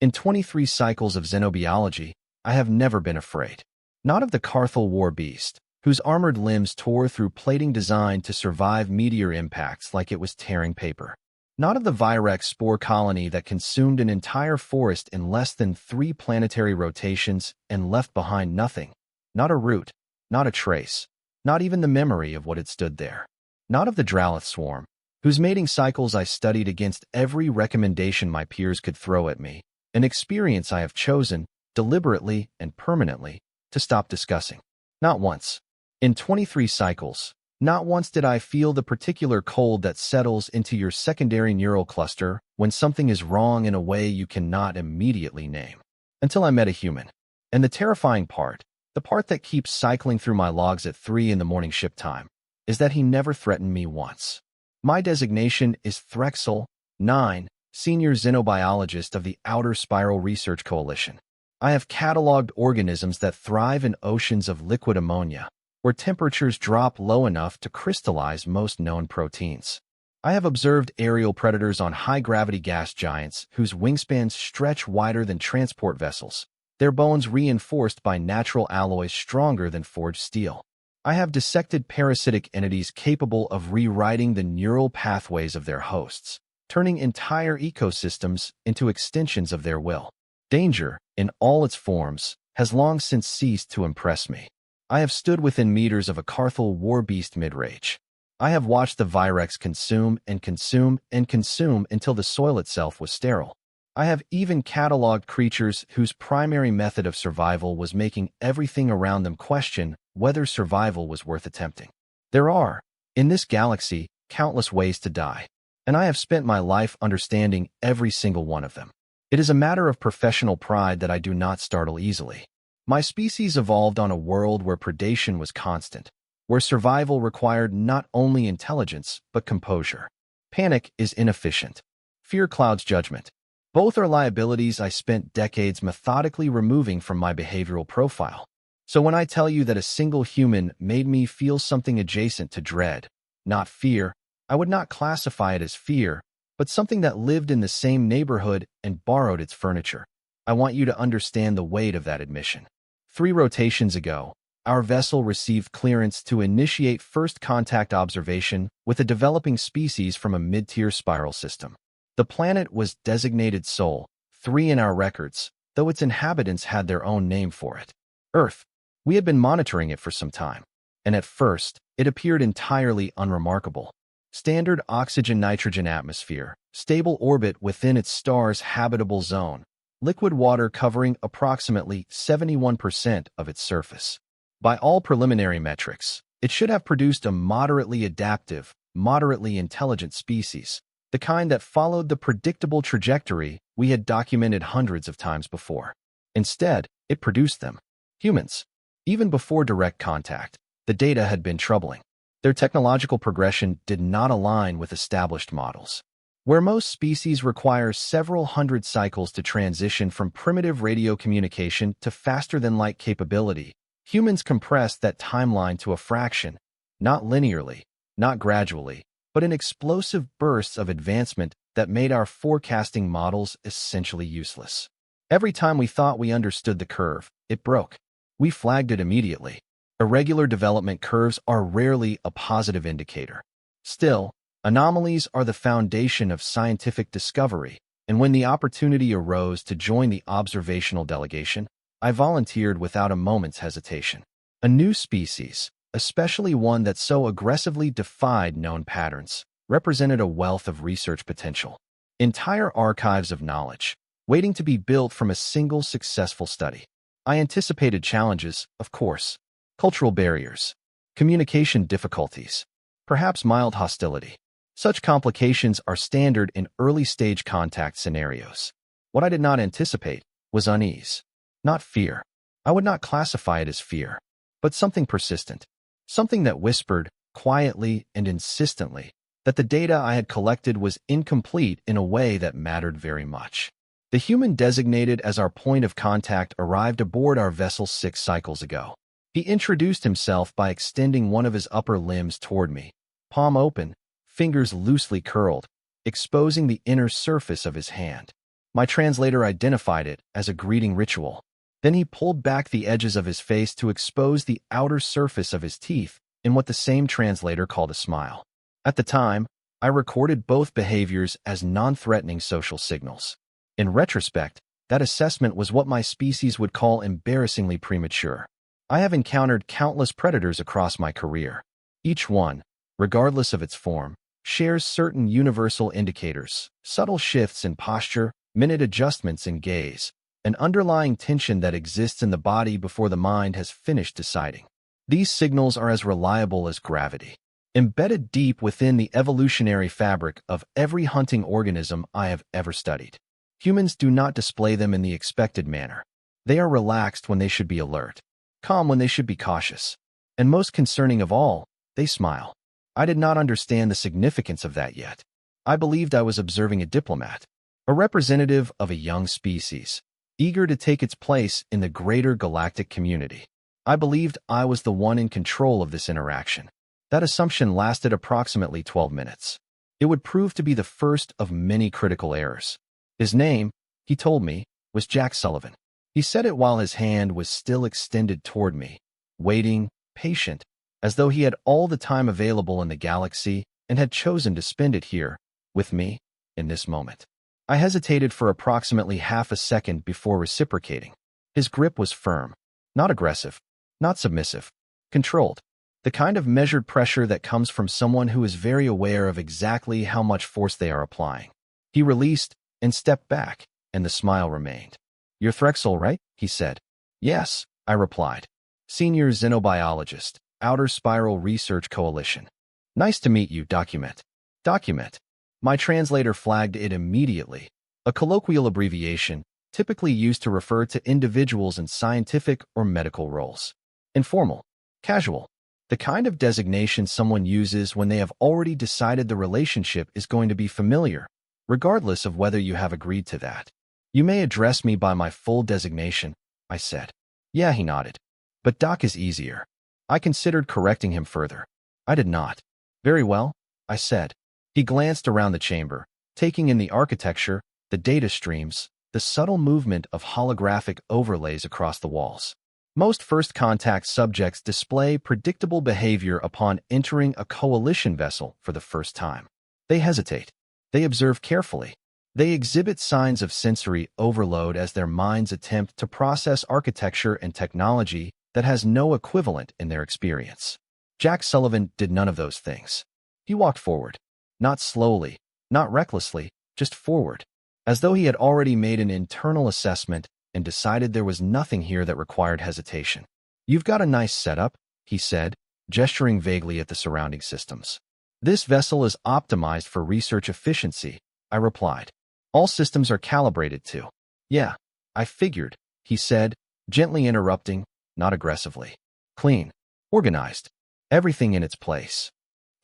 In 23 cycles of xenobiology, I have never been afraid. Not of the Carthel war beast, whose armored limbs tore through plating designed to survive meteor impacts like it was tearing paper. Not of the Virex spore colony that consumed an entire forest in less than 3 planetary rotations and left behind nothing. Not a root, not a trace, not even the memory of what had stood there. Not of the Dralith swarm, whose mating cycles I studied against every recommendation my peers could throw at me, an experience I have chosen, deliberately and permanently, to stop discussing. Not once. In 23 cycles, not once did I feel the particular cold that settles into your secondary neural cluster when something is wrong in a way you cannot immediately name. Until I met a human. And the terrifying part, the part that keeps cycling through my logs at 3 in the morning ship time, is that he never threatened me once. My designation is Threxel 9, Senior Xenobiologist of the Outer Spiral Research Coalition. I have cataloged organisms that thrive in oceans of liquid ammonia, where temperatures drop low enough to crystallize most known proteins. I have observed aerial predators on high-gravity gas giants whose wingspans stretch wider than transport vessels, their bones reinforced by natural alloys stronger than forged steel. I have dissected parasitic entities capable of rewriting the neural pathways of their hosts, turning entire ecosystems into extensions of their will. Danger, in all its forms, has long since ceased to impress me. I have stood within meters of a Carthel war beast mid-rage. I have watched the Virex consume and consume and consume until the soil itself was sterile. I have even cataloged creatures whose primary method of survival was making everything around them question whether survival was worth attempting. There are, in this galaxy, countless ways to die, and I have spent my life understanding every single one of them. It is a matter of professional pride that I do not startle easily. My species evolved on a world where predation was constant, where survival required not only intelligence but composure. Panic is inefficient. Fear clouds judgment. Both are liabilities I spent decades methodically removing from my behavioral profile. So when I tell you that a single human made me feel something adjacent to dread, not fear, I would not classify it as fear, but something that lived in the same neighborhood and borrowed its furniture. I want you to understand the weight of that admission. 3 rotations ago, our vessel received clearance to initiate first contact observation with a developing species from a mid-tier spiral system. The planet was designated Sol 3 in our records, though its inhabitants had their own name for it. Earth. We had been monitoring it for some time, and at first, it appeared entirely unremarkable. Standard oxygen-nitrogen atmosphere, stable orbit within its star's habitable zone, liquid water covering approximately 71% of its surface. By all preliminary metrics, it should have produced a moderately adaptive, moderately intelligent species, the kind that followed the predictable trajectory we had documented hundreds of times before. Instead, it produced them. Humans. Even before direct contact, the data had been troubling. Their technological progression did not align with established models. Where most species require several hundred cycles to transition from primitive radio communication to faster-than-light capability, humans compressed that timeline to a fraction, not linearly, not gradually, but in explosive bursts of advancement that made our forecasting models essentially useless. Every time we thought we understood the curve, it broke. We flagged it immediately. Irregular development curves are rarely a positive indicator. Still, anomalies are the foundation of scientific discovery, and when the opportunity arose to join the observational delegation, I volunteered without a moment's hesitation. A new species, especially one that so aggressively defied known patterns, represented a wealth of research potential. Entire archives of knowledge, waiting to be built from a single successful study. I anticipated challenges, of course. Cultural barriers, communication difficulties, perhaps mild hostility. Such complications are standard in early-stage contact scenarios. What I did not anticipate was unease, not fear. I would not classify it as fear, but something persistent, something that whispered, quietly and insistently, that the data I had collected was incomplete in a way that mattered very much. The human designated as our point of contact arrived aboard our vessel 6 cycles ago. He introduced himself by extending one of his upper limbs toward me, palm open, fingers loosely curled, exposing the inner surface of his hand. My translator identified it as a greeting ritual. Then he pulled back the edges of his face to expose the outer surface of his teeth in what the same translator called a smile. At the time, I recorded both behaviors as non-threatening social signals. In retrospect, that assessment was what my species would call embarrassingly premature. I have encountered countless predators across my career. Each one, regardless of its form, shares certain universal indicators: subtle shifts in posture, minute adjustments in gaze, an underlying tension that exists in the body before the mind has finished deciding. These signals are as reliable as gravity, embedded deep within the evolutionary fabric of every hunting organism I have ever studied. Humans do not display them in the expected manner. They are relaxed when they should be alert, calm when they should be cautious, and most concerning of all, they smile. I did not understand the significance of that yet. I believed I was observing a diplomat, a representative of a young species, eager to take its place in the greater galactic community. I believed I was the one in control of this interaction. That assumption lasted approximately 12 minutes. It would prove to be the first of many critical errors. His name, he told me, was Jack Sullivan. He said it while his hand was still extended toward me, waiting, patient, as though he had all the time available in the galaxy and had chosen to spend it here, with me, in this moment. I hesitated for approximately half a second before reciprocating. His grip was firm, not aggressive, not submissive, controlled. The kind of measured pressure that comes from someone who is very aware of exactly how much force they are applying. He released and stepped back, and the smile remained. "You're Threxel, right?" he said. "Yes," I replied. "Senior xenobiologist, Outer Spiral Research Coalition." "Nice to meet you, Document." "Document." My translator flagged it immediately, a colloquial abbreviation typically used to refer to individuals in scientific or medical roles. Informal, casual, the kind of designation someone uses when they have already decided the relationship is going to be familiar, regardless of whether you have agreed to that. "You may address me by my full designation," I said. "Yeah," he nodded. "But Doc is easier." I considered correcting him further. I did not. "Very well," I said. He glanced around the chamber, taking in the architecture, the data streams, the subtle movement of holographic overlays across the walls. Most first-contact subjects display predictable behavior upon entering a coalition vessel for the first time. They hesitate. They observe carefully. They exhibit signs of sensory overload as their minds attempt to process architecture and technology that has no equivalent in their experience. Jack Sullivan did none of those things. He walked forward. Not slowly, not recklessly, just forward, as though he had already made an internal assessment and decided there was nothing here that required hesitation. "You've got a nice setup," he said, gesturing vaguely at the surrounding systems. "This vessel is optimized for research efficiency," I replied. "All systems are calibrated to." "Yeah, I figured," he said, gently interrupting, not aggressively. "Clean, organized, everything in its place."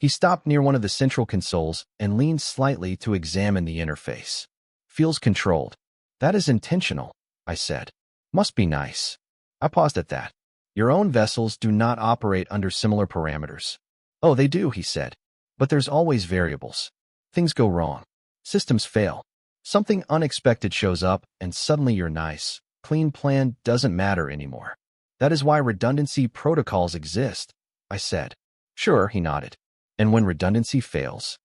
He stopped near one of the central consoles and leaned slightly to examine the interface. "Feels controlled." "That is intentional," I said. "Must be nice." I paused at that. "Your own vessels do not operate under similar parameters." "Oh, they do," he said. "But there's always variables. Things go wrong. Systems fail. Something unexpected shows up, and suddenly your nice, clean plan doesn't matter anymore. That is why redundancy protocols exist," I said. "Sure," he nodded. "And when redundancy fails?"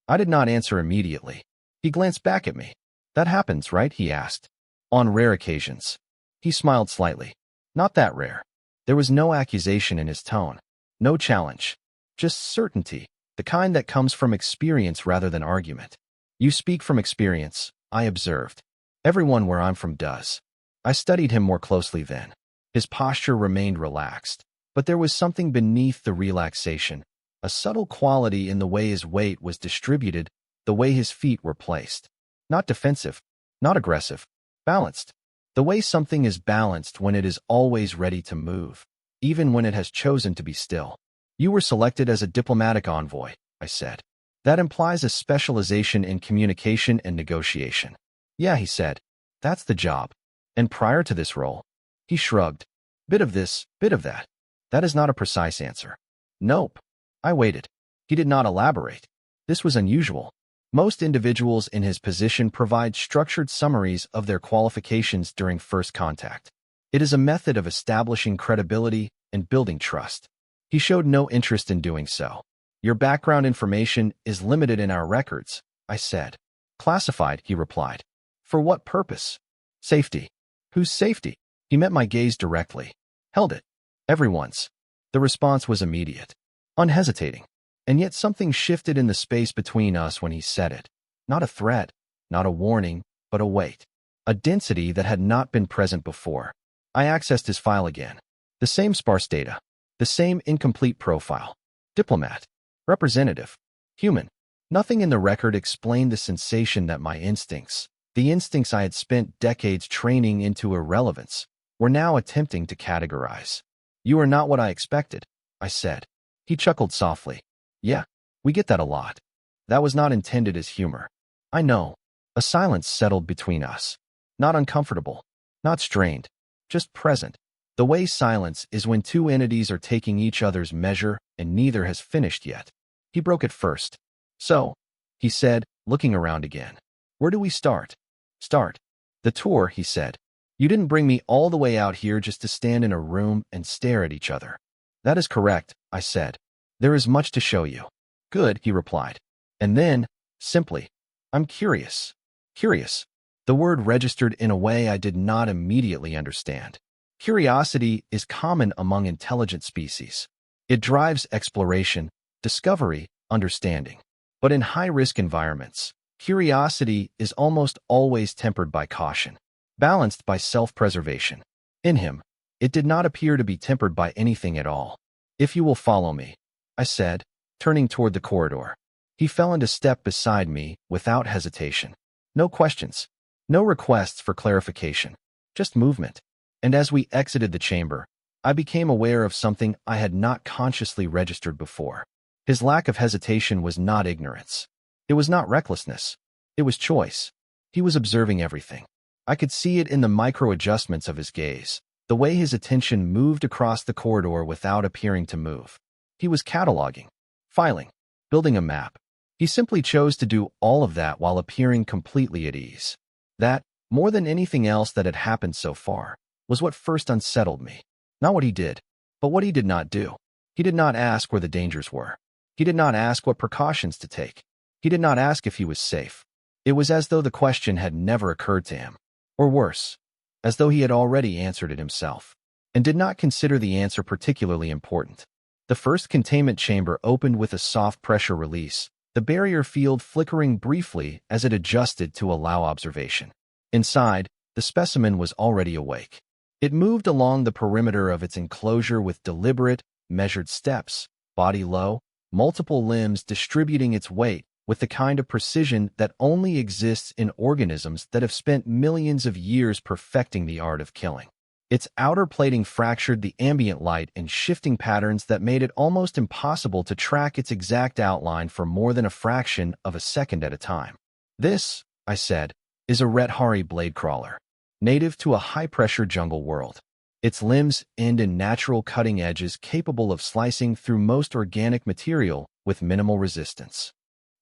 I did not answer immediately. He glanced back at me. "That happens, right?" he asked. "On rare occasions." He smiled slightly. "Not that rare." There was no accusation in his tone, no challenge, just certainty, the kind that comes from experience rather than argument. "You speak from experience," I observed. "Everyone where I'm from does." I studied him more closely then. His posture remained relaxed, but there was something beneath the relaxation, a subtle quality in the way his weight was distributed, the way his feet were placed. Not defensive, not aggressive, balanced. The way something is balanced when it is always ready to move, even when it has chosen to be still. "You were selected as a diplomatic envoy," I said. "That implies a specialization in communication and negotiation." "Yeah," he said. "That's the job." "And prior to this role?" He shrugged. "Bit of this, bit of that." "That is not a precise answer." "Nope." I waited. He did not elaborate. This was unusual. Most individuals in his position provide structured summaries of their qualifications during first contact. It is a method of establishing credibility and building trust. He showed no interest in doing so. Your background information is limited in our records, I said. Classified, he replied. For what purpose? Safety. Whose safety? He met my gaze directly. Held it. Everyone's. The response was immediate. Unhesitating. And yet something shifted in the space between us when he said it. Not a threat, not a warning, but a weight. A density that had not been present before. I accessed his file again. The same sparse data. The same incomplete profile. Diplomat. Representative. Human. Nothing in the record explained the sensation that my instincts, the instincts I had spent decades training into irrelevance, were now attempting to categorize. You are not what I expected, I said. He chuckled softly. Yeah, we get that a lot. That was not intended as humor. I know. A silence settled between us. Not uncomfortable. Not strained. Just present. The way silence is when two entities are taking each other's measure and neither has finished yet. He broke it first. So, he said, looking around again. Where do we start? Start. The tour, he said. You didn't bring me all the way out here just to stand in a room and stare at each other. That is correct, I said. There is much to show you. Good, he replied. And then, simply, I'm curious. Curious. The word registered in a way I did not immediately understand. Curiosity is common among intelligent species. It drives exploration, discovery, understanding. But in high-risk environments, curiosity is almost always tempered by caution, balanced by self-preservation. In him, it did not appear to be tempered by anything at all. If you will follow me, I said, turning toward the corridor. He fell into step beside me without hesitation. No questions. No requests for clarification. Just movement. And as we exited the chamber, I became aware of something I had not consciously registered before. His lack of hesitation was not ignorance. It was not recklessness. It was choice. He was observing everything. I could see it in the micro-adjustments of his gaze, the way his attention moved across the corridor without appearing to move. He was cataloging, filing, building a map. He simply chose to do all of that while appearing completely at ease. That, more than anything else that had happened so far, was what first unsettled me. Not what he did, but what he did not do. He did not ask where the dangers were. He did not ask what precautions to take. He did not ask if he was safe. It was as though the question had never occurred to him. Or worse, as though he had already answered it himself, and did not consider the answer particularly important. The first containment chamber opened with a soft pressure release, the barrier field flickering briefly as it adjusted to allow observation. Inside, the specimen was already awake. It moved along the perimeter of its enclosure with deliberate, measured steps, body low, multiple limbs distributing its weight with the kind of precision that only exists in organisms that have spent millions of years perfecting the art of killing. Its outer plating fractured the ambient light in shifting patterns that made it almost impossible to track its exact outline for more than a fraction of a second at a time. This, I said, is a Rethari blade crawler, native to a high-pressure jungle world. Its limbs end in natural cutting edges capable of slicing through most organic material with minimal resistance.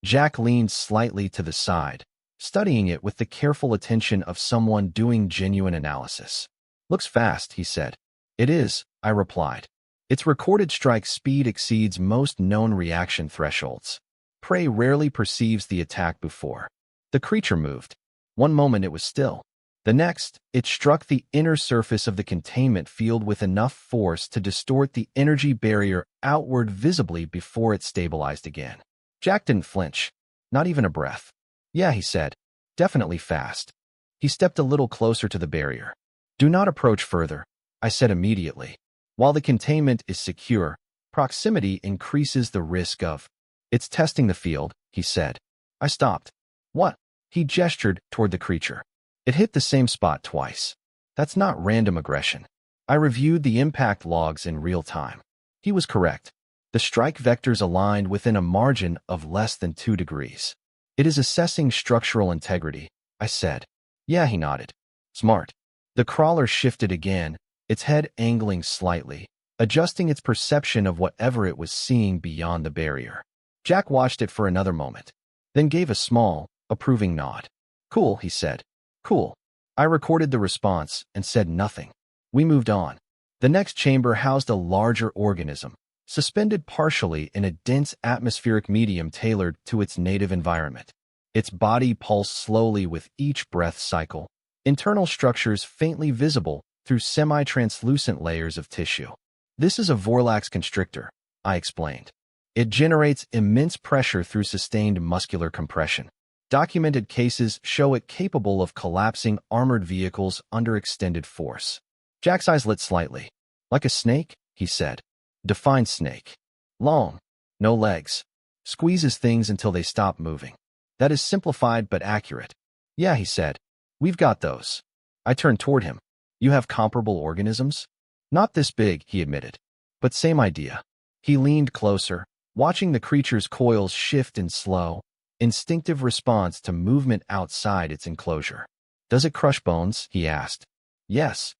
Jack leaned slightly to the side, studying it with the careful attention of someone doing genuine analysis. Looks fast, he said. It is, I replied. Its recorded strike speed exceeds most known reaction thresholds. Prey rarely perceives the attack before. The creature moved. One moment it was still. The next, it struck the inner surface of the containment field with enough force to distort the energy barrier outward visibly before it stabilized again. Jack didn't flinch. Not even a breath. Yeah, he said. Definitely fast. He stepped a little closer to the barrier. Do not approach further, I said immediately. While the containment is secure, proximity increases the risk of... It's testing the field, he said. I stopped. What? He gestured toward the creature. It hit the same spot twice. That's not random aggression. I reviewed the impact logs in real time. He was correct. The strike vectors aligned within a margin of less than 2 degrees. It is assessing structural integrity, I said. Yeah, he nodded. Smart. The crawler shifted again, its head angling slightly, adjusting its perception of whatever it was seeing beyond the barrier. Jack watched it for another moment. then gave a small, approving nod. Cool, he said. Cool. I recorded the response and said nothing. We moved on. The next chamber housed a larger organism, suspended partially in a dense atmospheric medium tailored to its native environment. Its body pulsed slowly with each breath cycle, internal structures faintly visible through semi-translucent layers of tissue. This is a Vorlax constrictor, I explained. It generates immense pressure through sustained muscular compression. Documented cases show it capable of collapsing armored vehicles under extended force. Jack's eyes lit slightly. Like a snake, he said. Define snake. Long. No legs. Squeezes things until they stop moving. That is simplified but accurate. Yeah, he said. We've got those. I turned toward him. You have comparable organisms? Not this big, he admitted. But same idea. He leaned closer, watching the creature's coils shift in slow, instinctive response to movement outside its enclosure. Does it crush bones? He asked. Yes.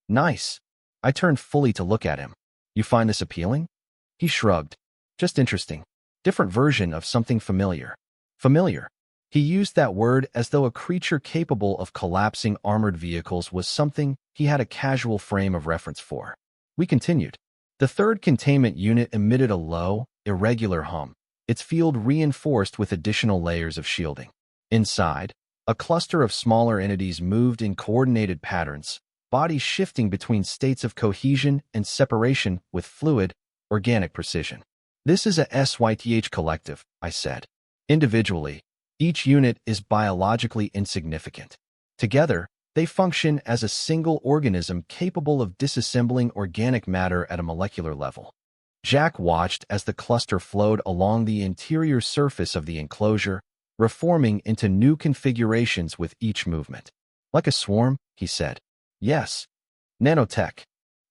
Nice. I turned fully to look at him. You find this appealing? He shrugged. Just interesting. Different version of something familiar. Familiar. He used that word as though a creature capable of collapsing armored vehicles was something he had a casual frame of reference for. We continued. The third containment unit emitted a low, irregular hum, its field reinforced with additional layers of shielding. Inside, a cluster of smaller entities moved in coordinated patterns, bodies shifting between states of cohesion and separation with fluid, organic precision. This is a SYTH collective, I said. Individually, each unit is biologically insignificant. Together, they function as a single organism capable of disassembling organic matter at a molecular level. Jack watched as the cluster flowed along the interior surface of the enclosure, reforming into new configurations with each movement. Like a swarm, he said. Yes. Nanotech.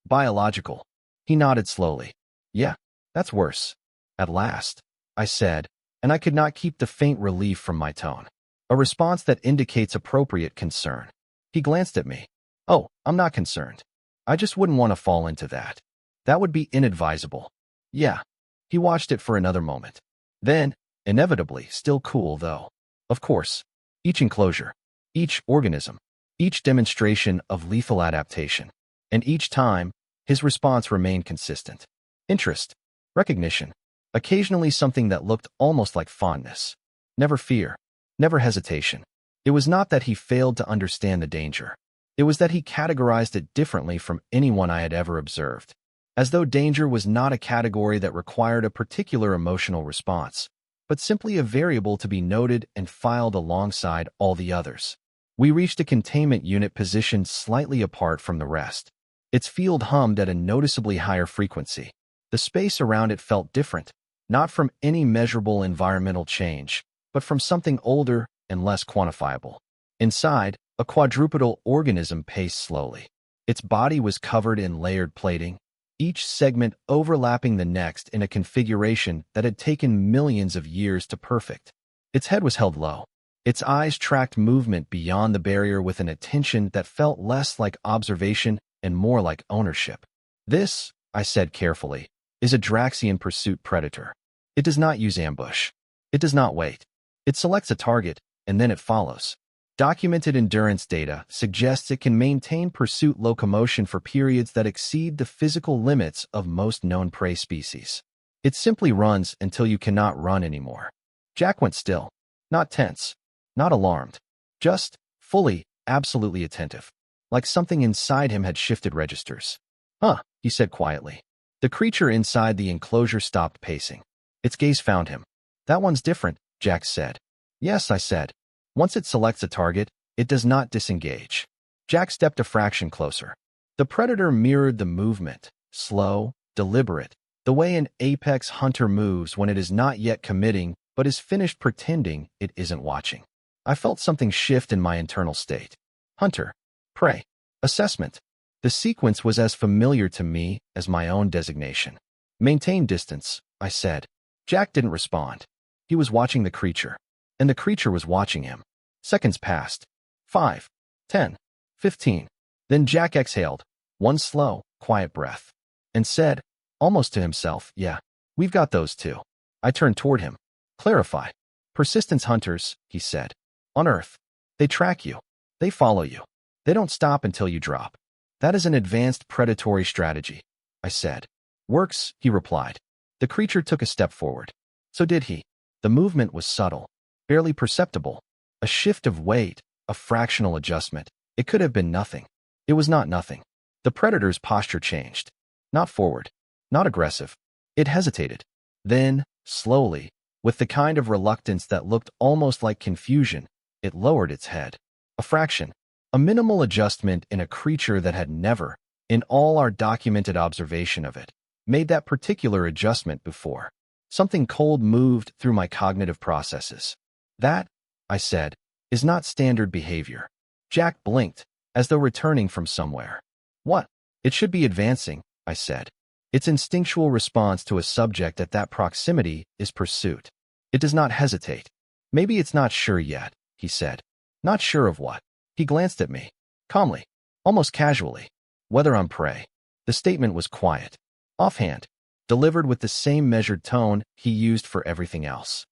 Biological. He nodded slowly. Yeah, that's worse. At last, I said, and I could not keep the faint relief from my tone. A response that indicates appropriate concern. He glanced at me. Oh, I'm not concerned. I just wouldn't want to fall into that. That would be inadvisable. Yeah. He watched it for another moment. Then, inevitably, still cool though. Of course, each enclosure, each organism, each demonstration of lethal adaptation. And each time, his response remained consistent. Interest. Recognition. Occasionally something that looked almost like fondness. Never fear. Never hesitation. It was not that he failed to understand the danger. It was that he categorized it differently from anyone I had ever observed. As though danger was not a category that required a particular emotional response, but simply a variable to be noted and filed alongside all the others. We reached a containment unit positioned slightly apart from the rest. Its field hummed at a noticeably higher frequency. The space around it felt different, not from any measurable environmental change, but from something older and less quantifiable. Inside, a quadrupedal organism paced slowly. Its body was covered in layered plating, each segment overlapping the next in a configuration that had taken millions of years to perfect. Its head was held low. Its eyes tracked movement beyond the barrier with an attention that felt less like observation and more like ownership. This, I said carefully, is a Draxian pursuit predator. It does not use ambush. It does not wait. It selects a target, and then it follows. Documented endurance data suggests it can maintain pursuit locomotion for periods that exceed the physical limits of most known prey species. It simply runs until you cannot run anymore. Jack went still, not tense, not alarmed, just fully, absolutely attentive, like something inside him had shifted registers. Huh, he said quietly. The creature inside the enclosure stopped pacing. Its gaze found him. That one's different, Jack said. Yes, I said. Once it selects a target, it does not disengage. Jack stepped a fraction closer. The predator mirrored the movement, slow, deliberate, the way an apex hunter moves when it is not yet committing but is finished pretending it isn't watching. I felt something shift in my internal state. Hunter. Prey. Assessment. The sequence was as familiar to me as my own designation. Maintain distance, I said. Jack didn't respond. He was watching the creature, and the creature was watching him. Seconds passed. 5, 10, 15. Then Jack exhaled, one slow, quiet breath, and said, almost to himself, yeah, we've got those too. I turned toward him. Clarify. Persistence hunters, he said. On Earth. They track you. They follow you. They don't stop until you drop. That is an advanced predatory strategy, I said. Works, he replied. The creature took a step forward. So did he. The movement was subtle, barely perceptible. A shift of weight, a fractional adjustment. It could have been nothing. It was not nothing. The predator's posture changed. Not forward. Not aggressive. It hesitated. Then, slowly, with the kind of reluctance that looked almost like confusion, it lowered its head. A fraction. A minimal adjustment in a creature that had never, in all our documented observation of it, made that particular adjustment before. Something cold moved through my cognitive processes. That, I said, is not standard behavior. Jack blinked, as though returning from somewhere. What? It should be advancing, I said. Its instinctual response to a subject at that proximity is pursuit. It does not hesitate. Maybe it's not sure yet, he said. Not sure of what? He glanced at me, calmly, almost casually. Whether I'm prey. The statement was quiet, offhand, delivered with the same measured tone he used for everything else.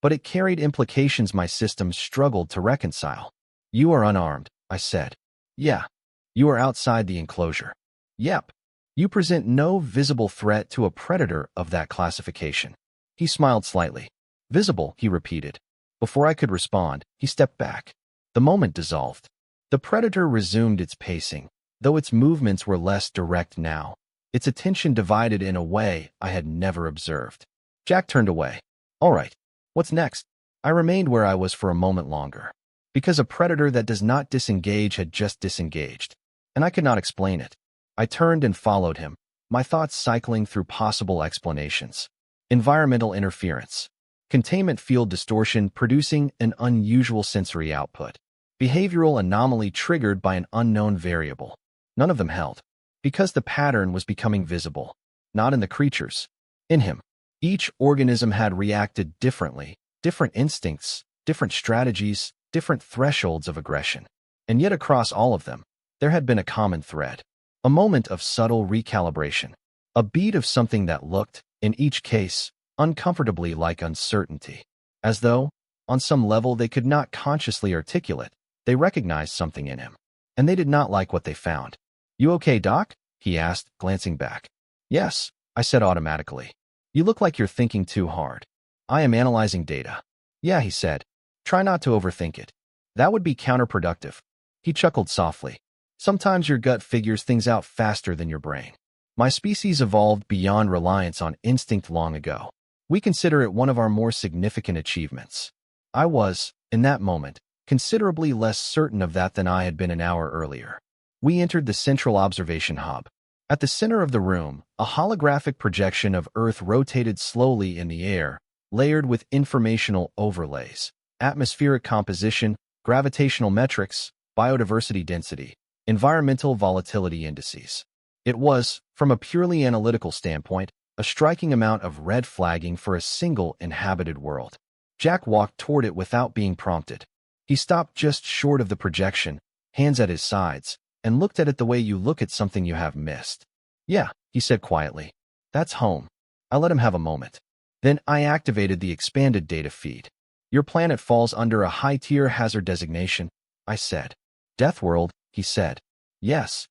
But it carried implications my system struggled to reconcile. You are unarmed, I said. Yeah. You are outside the enclosure. Yep. You present no visible threat to a predator of that classification. He smiled slightly. Visible, he repeated. Before I could respond, he stepped back. The moment dissolved. The predator resumed its pacing, though its movements were less direct now. Its attention divided in a way I had never observed. Jack turned away. All right. What's next? I remained where I was for a moment longer, because a predator that does not disengage had just disengaged, and I could not explain it. I turned and followed him, my thoughts cycling through possible explanations. Environmental interference. Containment field distortion producing an unusual sensory output. Behavioral anomaly triggered by an unknown variable. None of them held, because the pattern was becoming visible, not in the creatures, in him. Each organism had reacted differently, different instincts, different strategies, different thresholds of aggression. And yet across all of them, there had been a common thread. A moment of subtle recalibration. A beat of something that looked, in each case, uncomfortably like uncertainty. As though, on some level they could not consciously articulate, they recognized something in him. And they did not like what they found. You okay, Doc? He asked, glancing back. Yes, I said automatically. You look like you're thinking too hard. I am analyzing data. Yeah, he said. Try not to overthink it. That would be counterproductive. He chuckled softly. Sometimes your gut figures things out faster than your brain. My species evolved beyond reliance on instinct long ago. We consider it one of our more significant achievements. I was, in that moment, considerably less certain of that than I had been an hour earlier. We entered the central observation hub. At the center of the room, a holographic projection of Earth rotated slowly in the air, layered with informational overlays, atmospheric composition, gravitational metrics, biodiversity density, environmental volatility indices. It was, from a purely analytical standpoint, a striking amount of red flagging for a single inhabited world. Jack walked toward it without being prompted. He stopped just short of the projection, hands at his sides, and looked at it the way you look at something you have missed. Yeah, he said quietly. That's home. I let him have a moment. Then I activated the expanded data feed. Your planet falls under a high-tier hazard designation, I said. Deathworld, he said. Yes.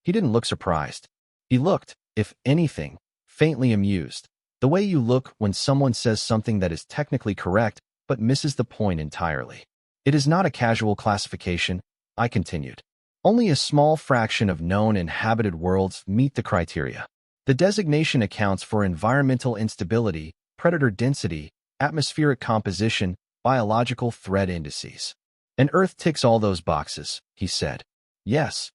He didn't look surprised. He looked, if anything, faintly amused. The way you look when someone says something that is technically correct but misses the point entirely. It is not a casual classification, I continued. Only a small fraction of known inhabited worlds meet the criteria. The designation accounts for environmental instability, predator density, atmospheric composition, biological threat indices. And Earth ticks all those boxes, he said. Yes.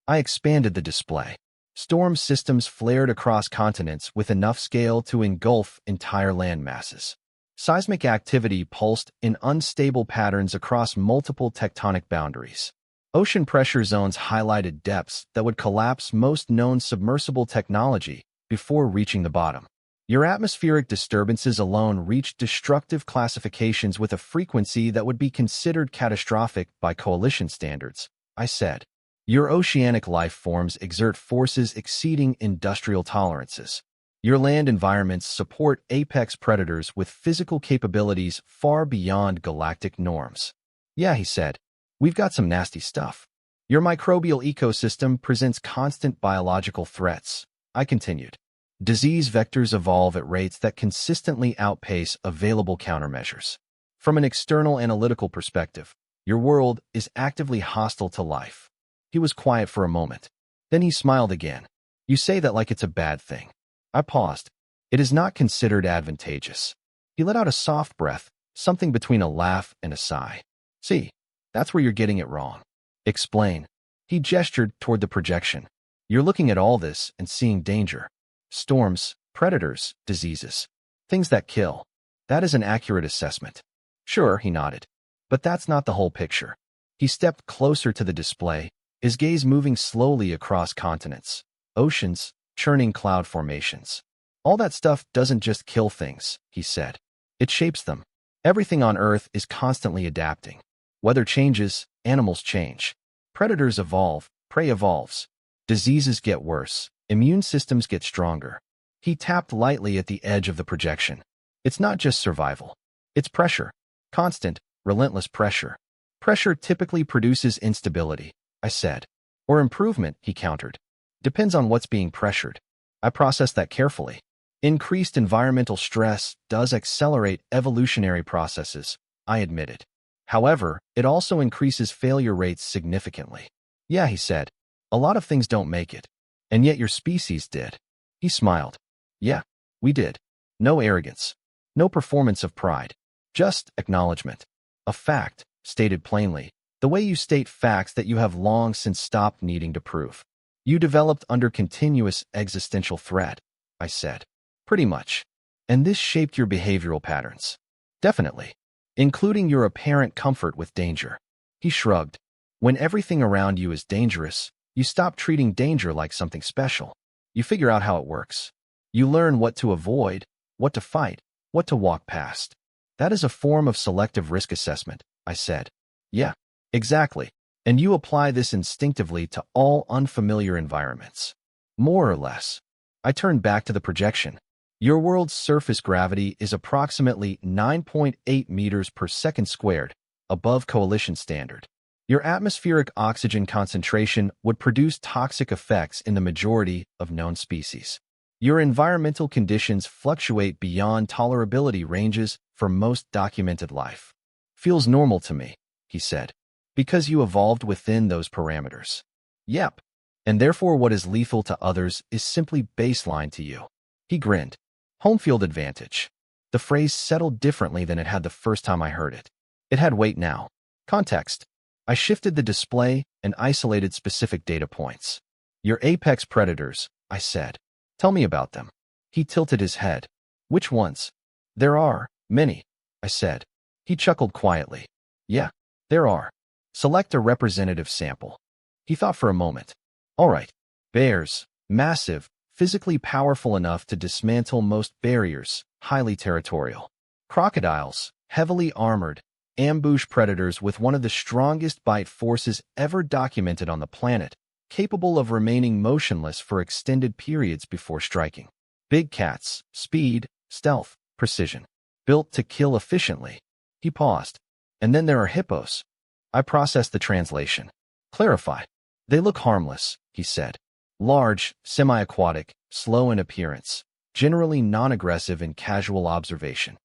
I expanded the display. Storm systems flared across continents with enough scale to engulf entire land masses. Seismic activity pulsed in unstable patterns across multiple tectonic boundaries. Ocean pressure zones highlighted depths that would collapse most known submersible technology before reaching the bottom. Your atmospheric disturbances alone reached destructive classifications with a frequency that would be considered catastrophic by coalition standards, I said. Your oceanic life forms exert forces exceeding industrial tolerances. Your land environments support apex predators with physical capabilities far beyond galactic norms. Yeah, he said. We've got some nasty stuff. Your microbial ecosystem presents constant biological threats. I continued. Disease vectors evolve at rates that consistently outpace available countermeasures. From an external analytical perspective, your world is actively hostile to life. He was quiet for a moment. Then he smiled again. You say that like it's a bad thing. I paused. It is not considered advantageous. He let out a soft breath, something between a laugh and a sigh. See, that's where you're getting it wrong. Explain. He gestured toward the projection. You're looking at all this and seeing danger. Storms, predators, diseases. Things that kill. That is an accurate assessment. Sure, he nodded. But that's not the whole picture. He stepped closer to the display, his gaze moving slowly across continents, oceans, churning cloud formations. All that stuff doesn't just kill things, he said. It shapes them. Everything on Earth is constantly adapting. Weather changes, animals change. Predators evolve, prey evolves. Diseases get worse, immune systems get stronger. He tapped lightly at the edge of the projection. It's not just survival. It's pressure. Constant, relentless pressure. Pressure typically produces instability, I said. Or improvement, he countered. Depends on what's being pressured. I processed that carefully. Increased environmental stress does accelerate evolutionary processes, I admitted. However, it also increases failure rates significantly. Yeah, he said. A lot of things don't make it. And yet your species did. He smiled. Yeah, we did. No arrogance. No performance of pride. Just acknowledgement. A fact, stated plainly, the way you state facts that you have long since stopped needing to prove. You developed under continuous existential threat, I said. Pretty much. And this shaped your behavioral patterns. Definitely. Including your apparent comfort with danger. He shrugged. When everything around you is dangerous, you stop treating danger like something special. You figure out how it works. You learn what to avoid, what to fight, what to walk past. That is a form of selective risk assessment, I said. Yeah, exactly. And you apply this instinctively to all unfamiliar environments. More or less. I turned back to the projection. Your world's surface gravity is approximately 9.8 meters per second squared, above coalition standard. Your atmospheric oxygen concentration would produce toxic effects in the majority of known species. Your environmental conditions fluctuate beyond tolerability ranges for most documented life. Feels normal to me, he said, because you evolved within those parameters. Yep. And therefore what is lethal to others is simply baseline to you. He grinned. Home field advantage. The phrase settled differently than it had the first time I heard it. It had weight now. Context. I shifted the display and isolated specific data points. Your apex predators, I said. Tell me about them. He tilted his head. Which ones? There are many, I said. He chuckled quietly. Yeah, there are. Select a representative sample. He thought for a moment. All right. Bears, massive, physically powerful enough to dismantle most barriers, highly territorial. Crocodiles, heavily armored, ambush predators with one of the strongest bite forces ever documented on the planet, capable of remaining motionless for extended periods before striking. Big cats, speed, stealth, precision. Built to kill efficiently. He paused. And then there are hippos. I processed the translation. Clarify. They look harmless, he said. Large, semi-aquatic, slow in appearance, generally non-aggressive in casual observation.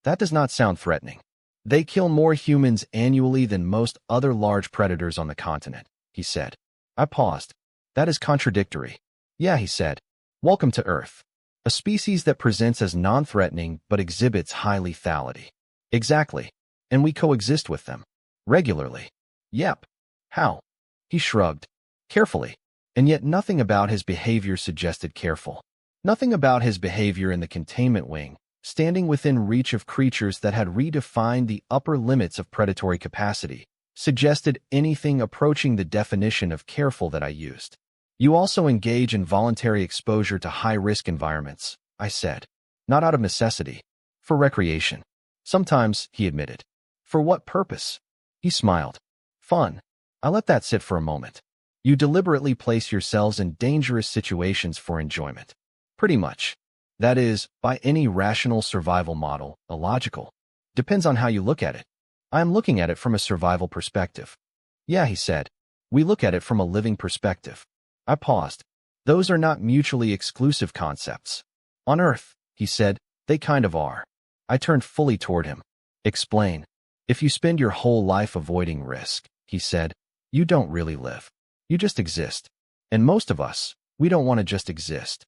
That does not sound threatening. They kill more humans annually than most other large predators on the continent, he said. I paused. That is contradictory. Yeah, he said. Welcome to Earth. A species that presents as non-threatening but exhibits high lethality. Exactly. And we coexist with them. Regularly. Yep. How? He shrugged. Carefully. And yet nothing about his behavior suggested careful. Nothing about his behavior in the containment wing, standing within reach of creatures that had redefined the upper limits of predatory capacity, suggested anything approaching the definition of careful that I used. You also engage in voluntary exposure to high-risk environments, I said. Not out of necessity. For recreation. Sometimes, he admitted. For what purpose? He smiled. Fun. I let that sit for a moment. You deliberately place yourselves in dangerous situations for enjoyment. Pretty much. That is, by any rational survival model, illogical. Depends on how you look at it. I am looking at it from a survival perspective. Yeah, he said. We look at it from a living perspective. I paused. Those are not mutually exclusive concepts. On Earth, he said, they kind of are. I turned fully toward him. Explain. If you spend your whole life avoiding risk, he said, you don't really live. You just exist. And most of us, we don't want to just exist.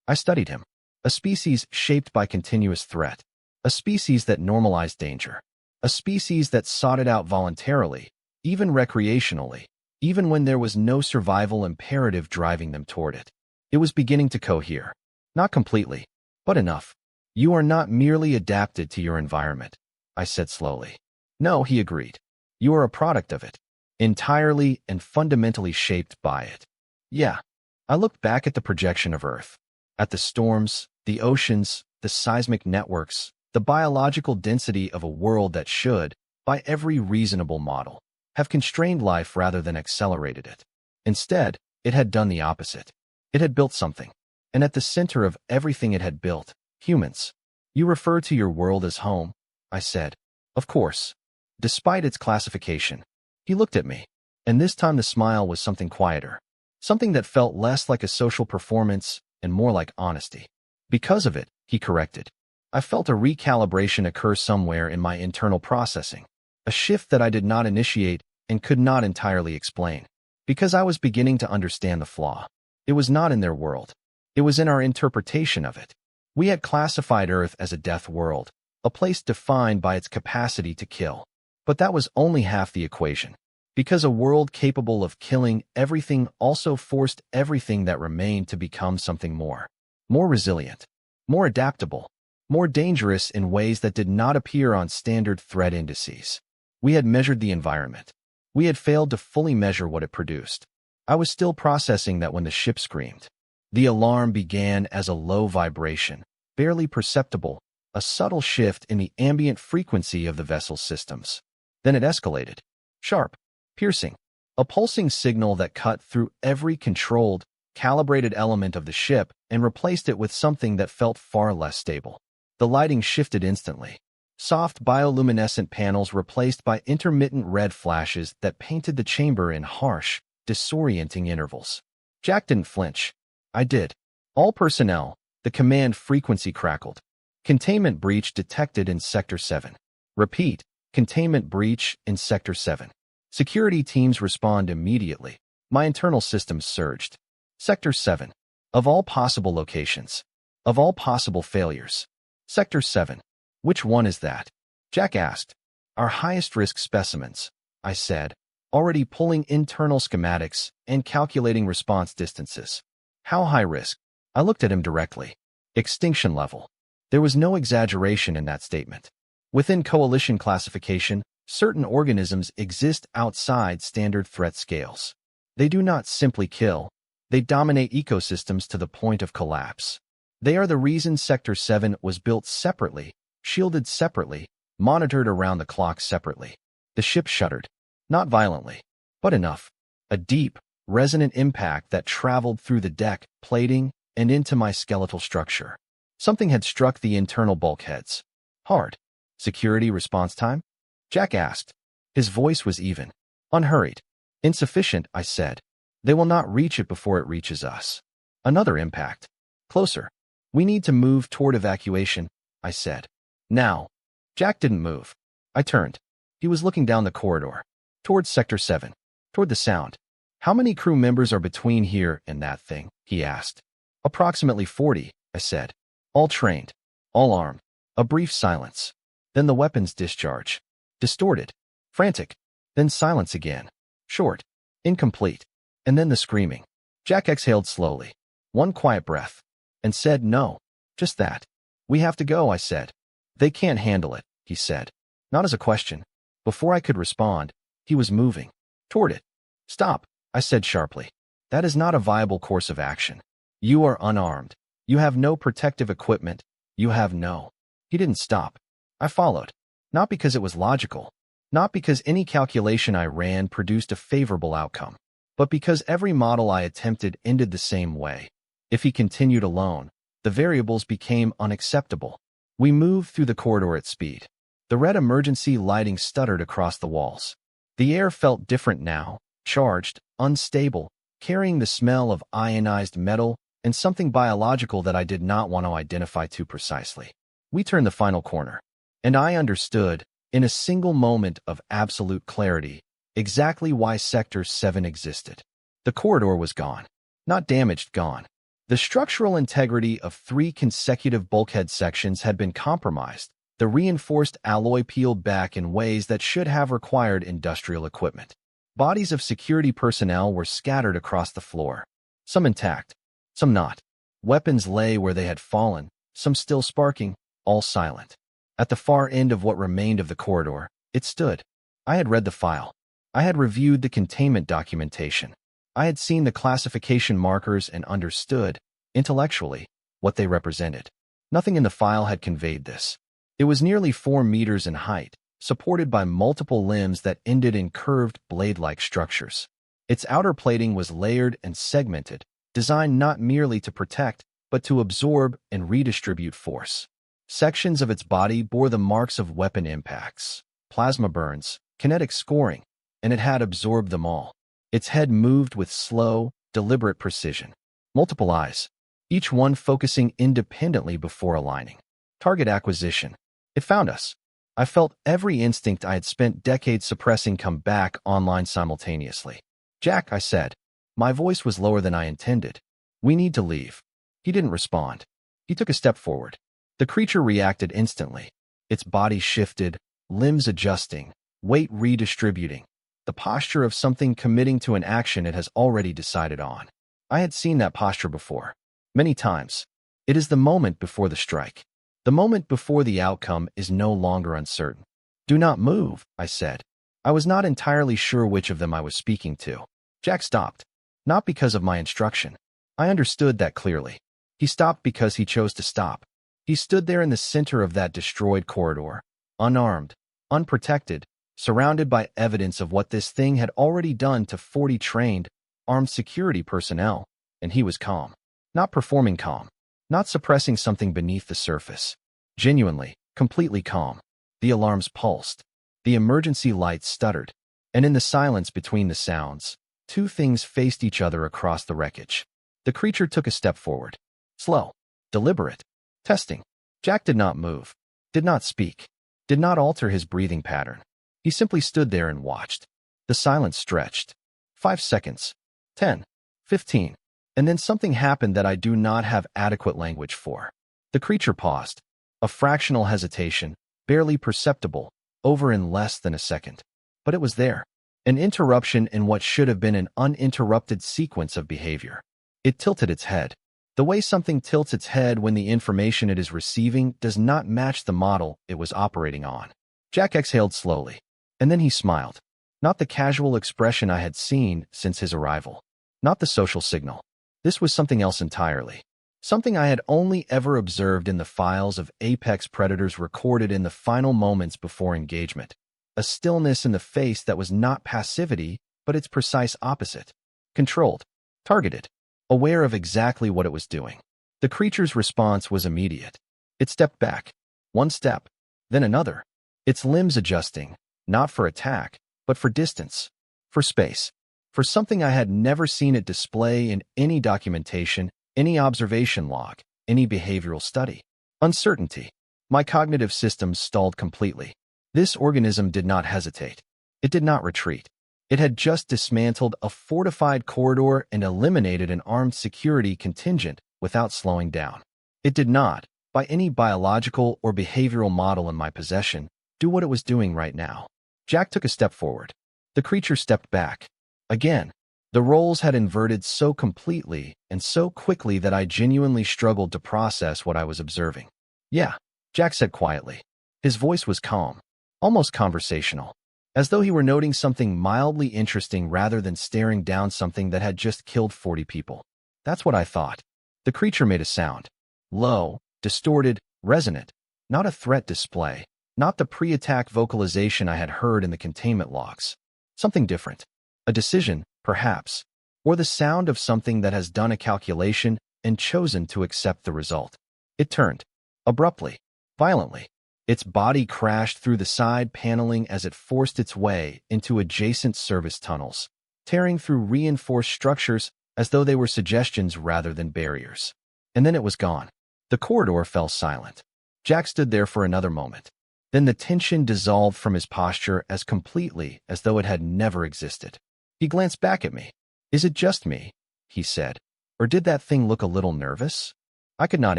I studied him. A species shaped by continuous threat. A species that normalized danger. A species that sought it out voluntarily, even recreationally, even when there was no survival imperative driving them toward it. It was beginning to cohere. Not completely, but enough. You are not merely adapted to your environment, I said slowly. No, he agreed. You are a product of it. Entirely and fundamentally shaped by it. Yeah. I looked back at the projection of Earth. At the storms, the oceans, the seismic networks, the biological density of a world that should, by every reasonable model, have constrained life rather than accelerated it. Instead, it had done the opposite. It had built something. And at the center of everything it had built, humans. You refer to your world as home, I said. Of course. Despite its classification. He looked at me. And this time the smile was something quieter. Something that felt less like a social performance and more like honesty. Because of it, he corrected. I felt a recalibration occur somewhere in my internal processing. A shift that I did not initiate and could not entirely explain. Because I was beginning to understand the flaw. It was not in their world. It was in our interpretation of it. We had classified Earth as a death world, a place defined by its capacity to kill. But that was only half the equation. Because a world capable of killing everything also forced everything that remained to become something more. More resilient. More adaptable. More dangerous in ways that did not appear on standard threat indices. We had measured the environment. We had failed to fully measure what it produced. I was still processing that when the ship screamed. The alarm began as a low vibration, barely perceptible, a subtle shift in the ambient frequency of the vessel's systems. Then it escalated. Sharp. Piercing. A pulsing signal that cut through every controlled, calibrated element of the ship and replaced it with something that felt far less stable. The lighting shifted instantly. Soft bioluminescent panels replaced by intermittent red flashes that painted the chamber in harsh, disorienting intervals. Jack didn't flinch. I did. All personnel, the command frequency crackled. Containment breach detected in Sector 7. Repeat, containment breach in Sector 7. Security teams respond immediately. My internal systems surged. Sector 7. Of all possible locations. Of all possible failures. Sector 7. Which one is that? Jack asked. Our highest risk specimens, I said, already pulling internal schematics and calculating response distances. How high risk? I looked at him directly. Extinction level. There was no exaggeration in that statement. Within coalition classification, certain organisms exist outside standard threat scales. They do not simply kill. They dominate ecosystems to the point of collapse. They are the reason Sector 7 was built separately, shielded separately, monitored around the clock separately. The ship shuddered. Not violently, but enough. A deep, resonant impact that traveled through the deck, plating, and into my skeletal structure. Something had struck the internal bulkheads. Hard. Security response time? Jack asked. His voice was even. Unhurried. Insufficient, I said. They will not reach it before it reaches us. Another impact. Closer. We need to move toward evacuation, I said. Now. Jack didn't move. I turned. He was looking down the corridor. Toward Sector 7. Toward the sound. How many crew members are between here and that thing? He asked. Approximately 40, I said. All trained. All armed. A brief silence. Then the weapons discharge. Distorted. Frantic. Then silence again. Short. Incomplete. And then the screaming. Jack exhaled slowly. One quiet breath. And said no. Just that. We have to go, I said. They can't handle it, he said. Not as a question. Before I could respond, he was moving. Toward it. Stop, I said sharply. That is not a viable course of action. You are unarmed. You have no protective equipment. You have no. He didn't stop. I followed. Not because it was logical. Not because any calculation I ran produced a favorable outcome. But because every model I attempted ended the same way. If he continued alone, The variables became unacceptable. We moved through the corridor at speed. The red emergency lighting stuttered across the walls. The air felt different now, charged, unstable, carrying the smell of ionized metal and something biological that I did not want to identify too precisely. We turned the final corner, and I understood, in a single moment of absolute clarity, exactly why Sector 7 existed. The corridor was gone. Not damaged, gone. The structural integrity of 3 consecutive bulkhead sections had been compromised, the reinforced alloy peeled back in ways that should have required industrial equipment. Bodies of security personnel were scattered across the floor, some intact, some not. Weapons lay where they had fallen, some still sparking, all silent. At the far end of what remained of the corridor, it stood. I had read the file. I had reviewed the containment documentation. I had seen the classification markers and understood, intellectually, what they represented. Nothing in the file had conveyed this. It was nearly 4 meters in height, supported by multiple limbs that ended in curved, blade-like structures. Its outer plating was layered and segmented, designed not merely to protect, but to absorb and redistribute force. Sections of its body bore the marks of weapon impacts, plasma burns, kinetic scoring, and it had absorbed them all. Its head moved with slow, deliberate precision. Multiple eyes, each one focusing independently before aligning. Target acquisition. It found us. I felt every instinct I had spent decades suppressing come back online simultaneously. "Jack," I said. My voice was lower than I intended. "We need to leave." He didn't respond. He took a step forward. The creature reacted instantly. Its body shifted, limbs adjusting, weight redistributing. The posture of something committing to an action it has already decided on. I had seen that posture before. Many times. It is the moment before the strike. The moment before the outcome is no longer uncertain. "Do not move," I said. I was not entirely sure which of them I was speaking to. Jack stopped. Not because of my instruction. I understood that clearly. He stopped because he chose to stop. He stood there in the center of that destroyed corridor, unarmed, unprotected, surrounded by evidence of what this thing had already done to 40 trained, armed security personnel, and he was calm. Not performing calm. Not suppressing something beneath the surface. Genuinely, completely calm. The alarms pulsed. The emergency lights stuttered. And in the silence between the sounds, 2 things faced each other across the wreckage. The creature took a step forward. Slow. Deliberate. Testing. Jack did not move. Did not speak. Did not alter his breathing pattern. He simply stood there and watched. The silence stretched. 5 seconds. 10. 15. And then something happened that I do not have adequate language for. The creature paused. A fractional hesitation, barely perceptible, over in less than a second. But it was there. An interruption in what should have been an uninterrupted sequence of behavior. It tilted its head. The way something tilts its head when the information it is receiving does not match the model it was operating on. Jack exhaled slowly. And then he smiled. Not the casual expression I had seen since his arrival. Not the social signal. This was something else entirely. Something I had only ever observed in the files of apex predators recorded in the final moments before engagement. A stillness in the face that was not passivity, but its precise opposite. Controlled. Targeted. Aware of exactly what it was doing. The creature's response was immediate. It stepped back. 1 step. Then another. Its limbs adjusting. Not for attack, but for distance. For space. For something I had never seen it display in any documentation, any observation log, any behavioral study. Uncertainty. My cognitive systems stalled completely. This organism did not hesitate. It did not retreat. It had just dismantled a fortified corridor and eliminated an armed security contingent without slowing down. It did not, by any biological or behavioral model in my possession, do what it was doing right now. Jack took a step forward. The creature stepped back. Again, the roles had inverted so completely and so quickly that I genuinely struggled to process what I was observing. "Yeah," Jack said quietly. His voice was calm, almost conversational, as though he were noting something mildly interesting rather than staring down something that had just killed 40 people. That's what I thought. The creature made a sound. Low, distorted, resonant. Not a threat display. Not the pre-attack vocalization I had heard in the containment logs. Something different. A decision, perhaps. Or the sound of something that has done a calculation and chosen to accept the result. It turned. Abruptly. Violently. Its body crashed through the side paneling as it forced its way into adjacent service tunnels, tearing through reinforced structures as though they were suggestions rather than barriers. And then it was gone. The corridor fell silent. Jack stood there for another moment. Then the tension dissolved from his posture as completely as though it had never existed. He glanced back at me. "Is it just me?" he said. "Or did that thing look a little nervous?" I could not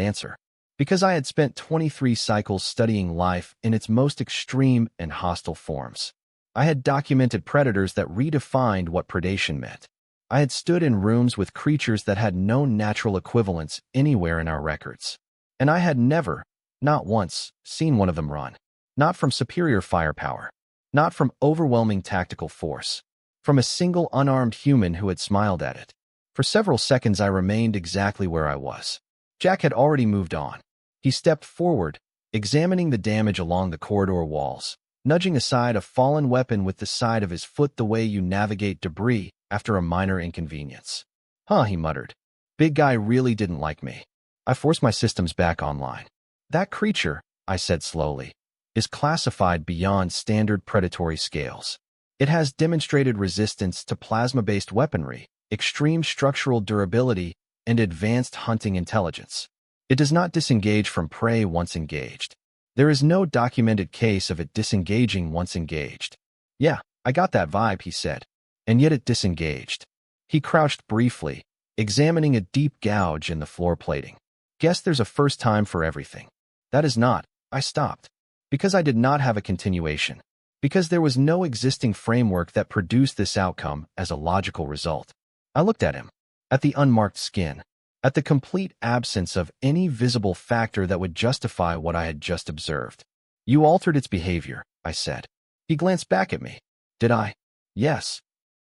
answer, because I had spent 23 cycles studying life in its most extreme and hostile forms. I had documented predators that redefined what predation meant. I had stood in rooms with creatures that had no natural equivalents anywhere in our records. And I had never, not once, seen one of them run. Not from superior firepower. Not from overwhelming tactical force. From a single unarmed human who had smiled at it. For several seconds I remained exactly where I was. Jack had already moved on. He stepped forward, examining the damage along the corridor walls, nudging aside a fallen weapon with the side of his foot the way you navigate debris after a minor inconvenience. "Huh," he muttered. "Big guy really didn't like me." I forced my systems back online. "That creature," I said slowly, "is classified beyond standard predatory scales. It has demonstrated resistance to plasma-based weaponry, extreme structural durability, and advanced hunting intelligence. It does not disengage from prey once engaged. There is no documented case of it disengaging once engaged." "Yeah, I got that vibe," he said. "And yet it disengaged." He crouched briefly, examining a deep gouge in the floor plating. "Guess there's a first time for everything." "That is not." I stopped. Because I did not have a continuation. Because there was no existing framework that produced this outcome as a logical result. I looked at him. At the unmarked skin. At the complete absence of any visible factor that would justify what I had just observed. "You altered its behavior," I said. He glanced back at me. "Did I?" "Yes."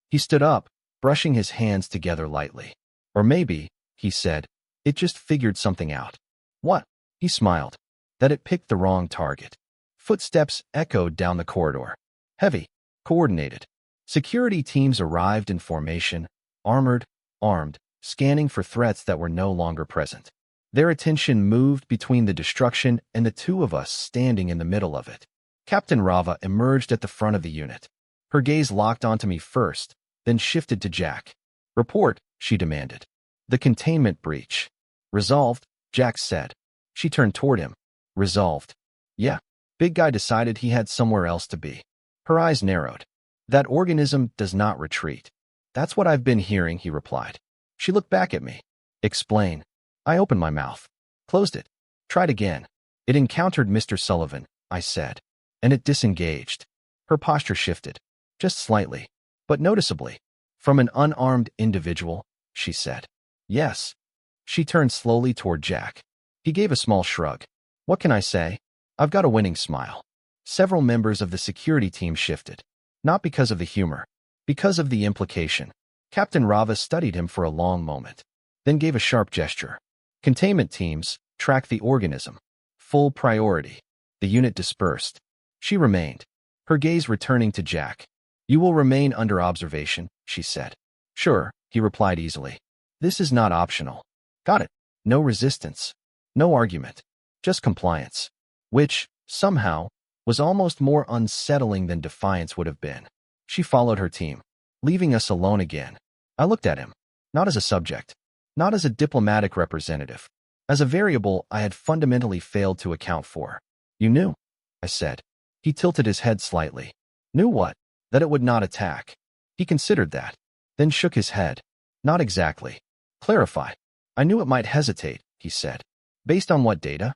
He stood up, brushing his hands together lightly. "Or maybe," he said, "it just figured something out." "What?" He smiled. "That it picked the wrong target." Footsteps echoed down the corridor. Heavy, coordinated. Security teams arrived in formation, armored, armed, scanning for threats that were no longer present. Their attention moved between the destruction and the two of us standing in the middle of it. Captain Rava emerged at the front of the unit. Her gaze locked onto me first, then shifted to Jack. "Report," she demanded. "The containment breach." "Resolved," Jack said. She turned toward him. "Resolved." "Yeah." Big guy decided he had somewhere else to be. Her eyes narrowed. "That organism does not retreat." "That's what I've been hearing," he replied. She looked back at me. "Explain." I opened my mouth. Closed it. Tried again. "It encountered Mr. Sullivan," I said. "And it disengaged." Her posture shifted. Just slightly. But noticeably. "From an unarmed individual," she said. "Yes." She turned slowly toward Jack. He gave a small shrug. "What can I say? I've got a winning smile." Several members of the security team shifted. Not because of the humor. Because of the implication. Captain Rava studied him for a long moment. Then gave a sharp gesture. "Containment teams, track the organism. Full priority." The unit dispersed. She remained. Her gaze returning to Jack. "You will remain under observation," she said. "Sure," he replied easily. "This is not optional." "Got it." No resistance. No argument. Just compliance. Which, somehow, was almost more unsettling than defiance would have been. She followed her team, leaving us alone again. I looked at him, not as a subject, not as a diplomatic representative, as a variable I had fundamentally failed to account for. "You knew," I said. He tilted his head slightly. "Knew what?" "That it would not attack." He considered that, then shook his head. "Not exactly." "Clarify." "I knew it might hesitate," he said. "Based on what data?"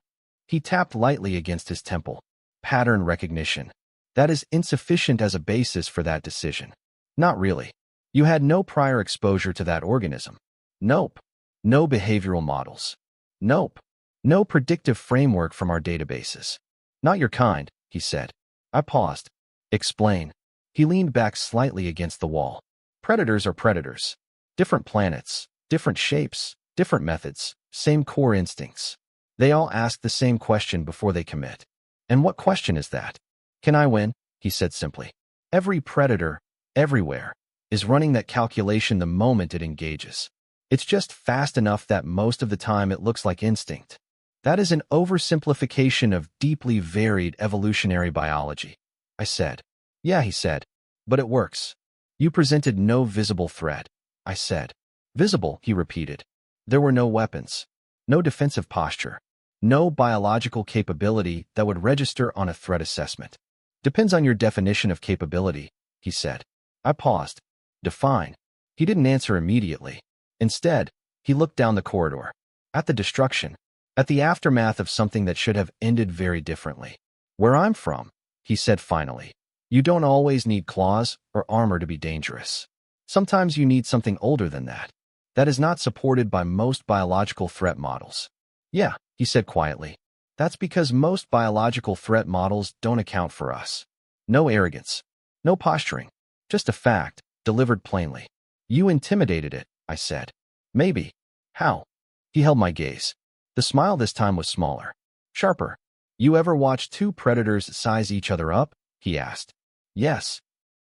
He tapped lightly against his temple. "Pattern recognition. That is insufficient as a basis for that decision." "Not really. You had no prior exposure to that organism." "Nope." "No behavioral models." "Nope." "No predictive framework from our databases." "Not your kind," he said. I paused. "Explain." He leaned back slightly against the wall. "Predators are predators. Different planets, different shapes, different methods, same core instincts. They all ask the same question before they commit." "And what question is that?" "Can I win?" he said simply. "Every predator, everywhere, is running that calculation the moment it engages. It's just fast enough that most of the time it looks like instinct. That is an oversimplification of deeply varied evolutionary biology, I said. Yeah, he said, but it works. You presented no visible threat, I said. Visible, he repeated. There were no weapons, no defensive posture, no biological capability that would register on a threat assessment. Depends on your definition of capability, he said. I paused. Define. He didn't answer immediately. Instead, he looked down the corridor, at the destruction, at the aftermath of something that should have ended very differently. Where I'm from, he said finally, you don't always need claws or armor to be dangerous. Sometimes you need something older than that. That is not supported by most biological threat models. Yeah, he said quietly. That's because most biological threat models don't account for us. No arrogance. No posturing. Just a fact, delivered plainly. You intimidated it, I said. Maybe. How? He held my gaze. The smile this time was smaller, sharper. You ever watch two predators size each other up? He asked. Yes.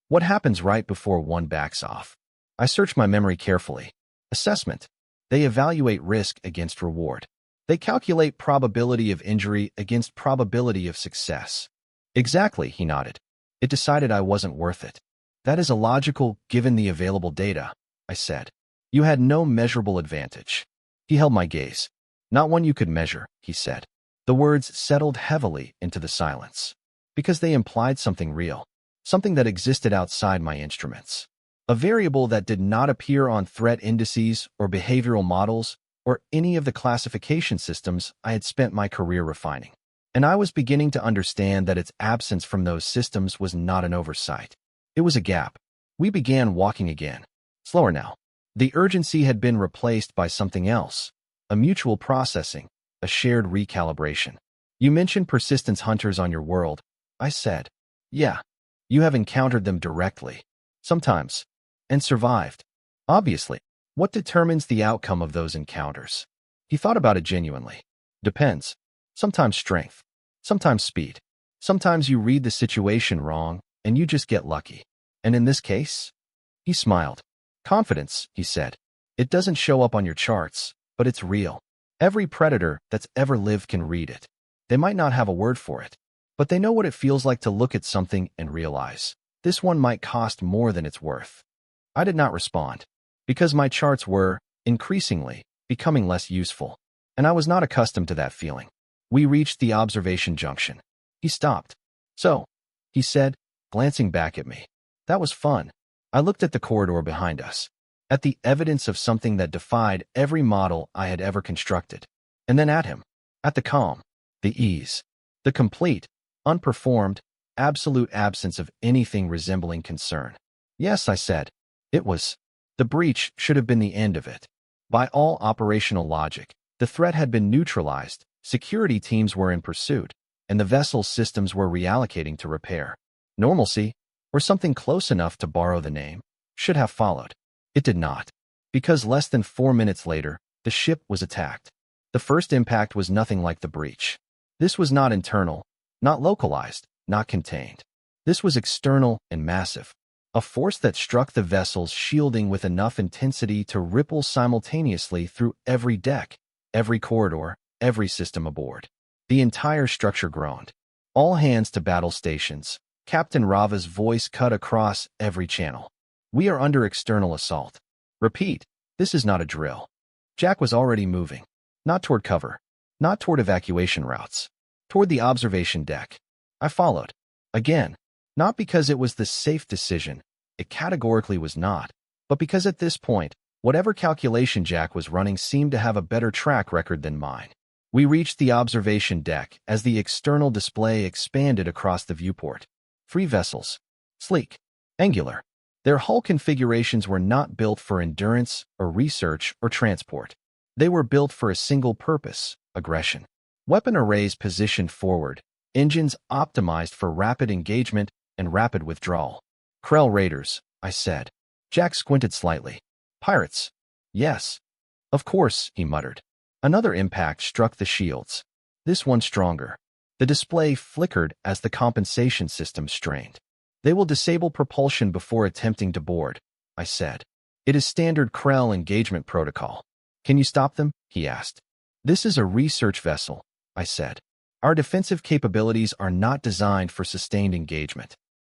What happens right before one backs off? I searched my memory carefully. Assessment. They evaluate risk against reward. They calculate probability of injury against probability of success. Exactly, he nodded. It decided I wasn't worth it. That is illogical given the available data, I said. You had no measurable advantage. He held my gaze. Not one you could measure, he said. The words settled heavily into the silence. Because they implied something real. Something that existed outside my instruments. A variable that did not appear on threat indices or behavioral models or any of the classification systems I had spent my career refining. And I was beginning to understand that its absence from those systems was not an oversight. It was a gap. We began walking again. Slower now. The urgency had been replaced by something else. A mutual processing. A shared recalibration. You mentioned persistence hunters on your world, I said. Yeah. You have encountered them directly. Sometimes. And survived. Obviously. What determines the outcome of those encounters? He thought about it genuinely. Depends. Sometimes strength. Sometimes speed. Sometimes you read the situation wrong, and you just get lucky. And in this case? He smiled. Confidence, he said. It doesn't show up on your charts, but it's real. Every predator that's ever lived can read it. They might not have a word for it, but they know what it feels like to look at something and realize, this one might cost more than it's worth. I did not respond, because my charts were, increasingly, becoming less useful, and I was not accustomed to that feeling. We reached the observation junction. He stopped. So, he said, glancing back at me. That was fun. I looked at the corridor behind us, at the evidence of something that defied every model I had ever constructed, and then at him, at the calm, the ease, the complete, unperformed, absolute absence of anything resembling concern. Yes, I said. It was. The breach should have been the end of it. By all operational logic, the threat had been neutralized, security teams were in pursuit, and the vessel's systems were reallocating to repair. Normalcy, or something close enough to borrow the name, should have followed. It did not. Because less than 4 minutes later, the ship was attacked. The first impact was nothing like the breach. This was not internal, not localized, not contained. This was external and massive. A force that struck the vessel's shielding with enough intensity to ripple simultaneously through every deck, every corridor, every system aboard. The entire structure groaned. All hands to battle stations. Captain Rava's voice cut across every channel. We are under external assault. Repeat, this is not a drill. Jack was already moving. Not toward cover. Not toward evacuation routes. Toward the observation deck. I followed. Again. Not because it was the safe decision, it categorically was not, but because at this point, whatever calculation Jack was running seemed to have a better track record than mine. We reached the observation deck as the external display expanded across the viewport. 3 vessels. Sleek. Angular. Their hull configurations were not built for endurance or research or transport. They were built for a single purpose, aggression. Weapon arrays positioned forward, engines optimized for rapid engagement and rapid withdrawal. Krell Raiders, I said. Jack squinted slightly. Pirates. Yes. Of course, he muttered. Another impact struck the shields. This one stronger. The display flickered as the compensation system strained. They will disable propulsion before attempting to board, I said. It is standard Krell engagement protocol. Can you stop them? He asked. This is a research vessel, I said. Our defensive capabilities are not designed for sustained engagement.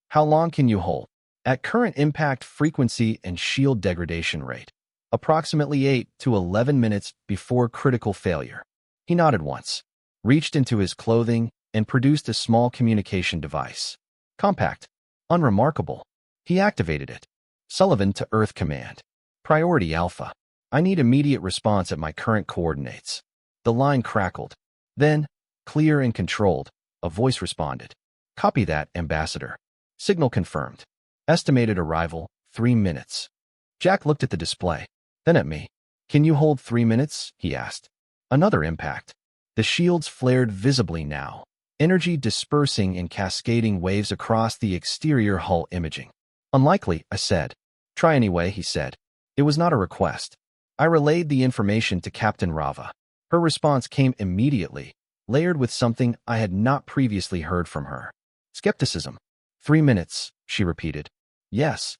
How long can you hold? At current impact frequency and shield degradation rate, approximately 8 to 11 minutes before critical failure. He nodded once, reached into his clothing, and produced a small communication device. Compact. Unremarkable. He activated it. Sullivan to Earth Command. Priority Alpha. I need immediate response at my current coordinates. The line crackled. Then, clear and controlled, a voice responded. Copy that, Ambassador. Signal confirmed. Estimated arrival, 3 minutes. Jack looked at the display, then at me. Can you hold 3 minutes? He asked. Another impact. The shields flared visibly now, energy dispersing in cascading waves across the exterior hull imaging. Unlikely, I said. Try anyway, he said. It was not a request. I relayed the information to Captain Rava. Her response came immediately, layered with something I had not previously heard from her. Skepticism. 3 minutes, she repeated. Yes.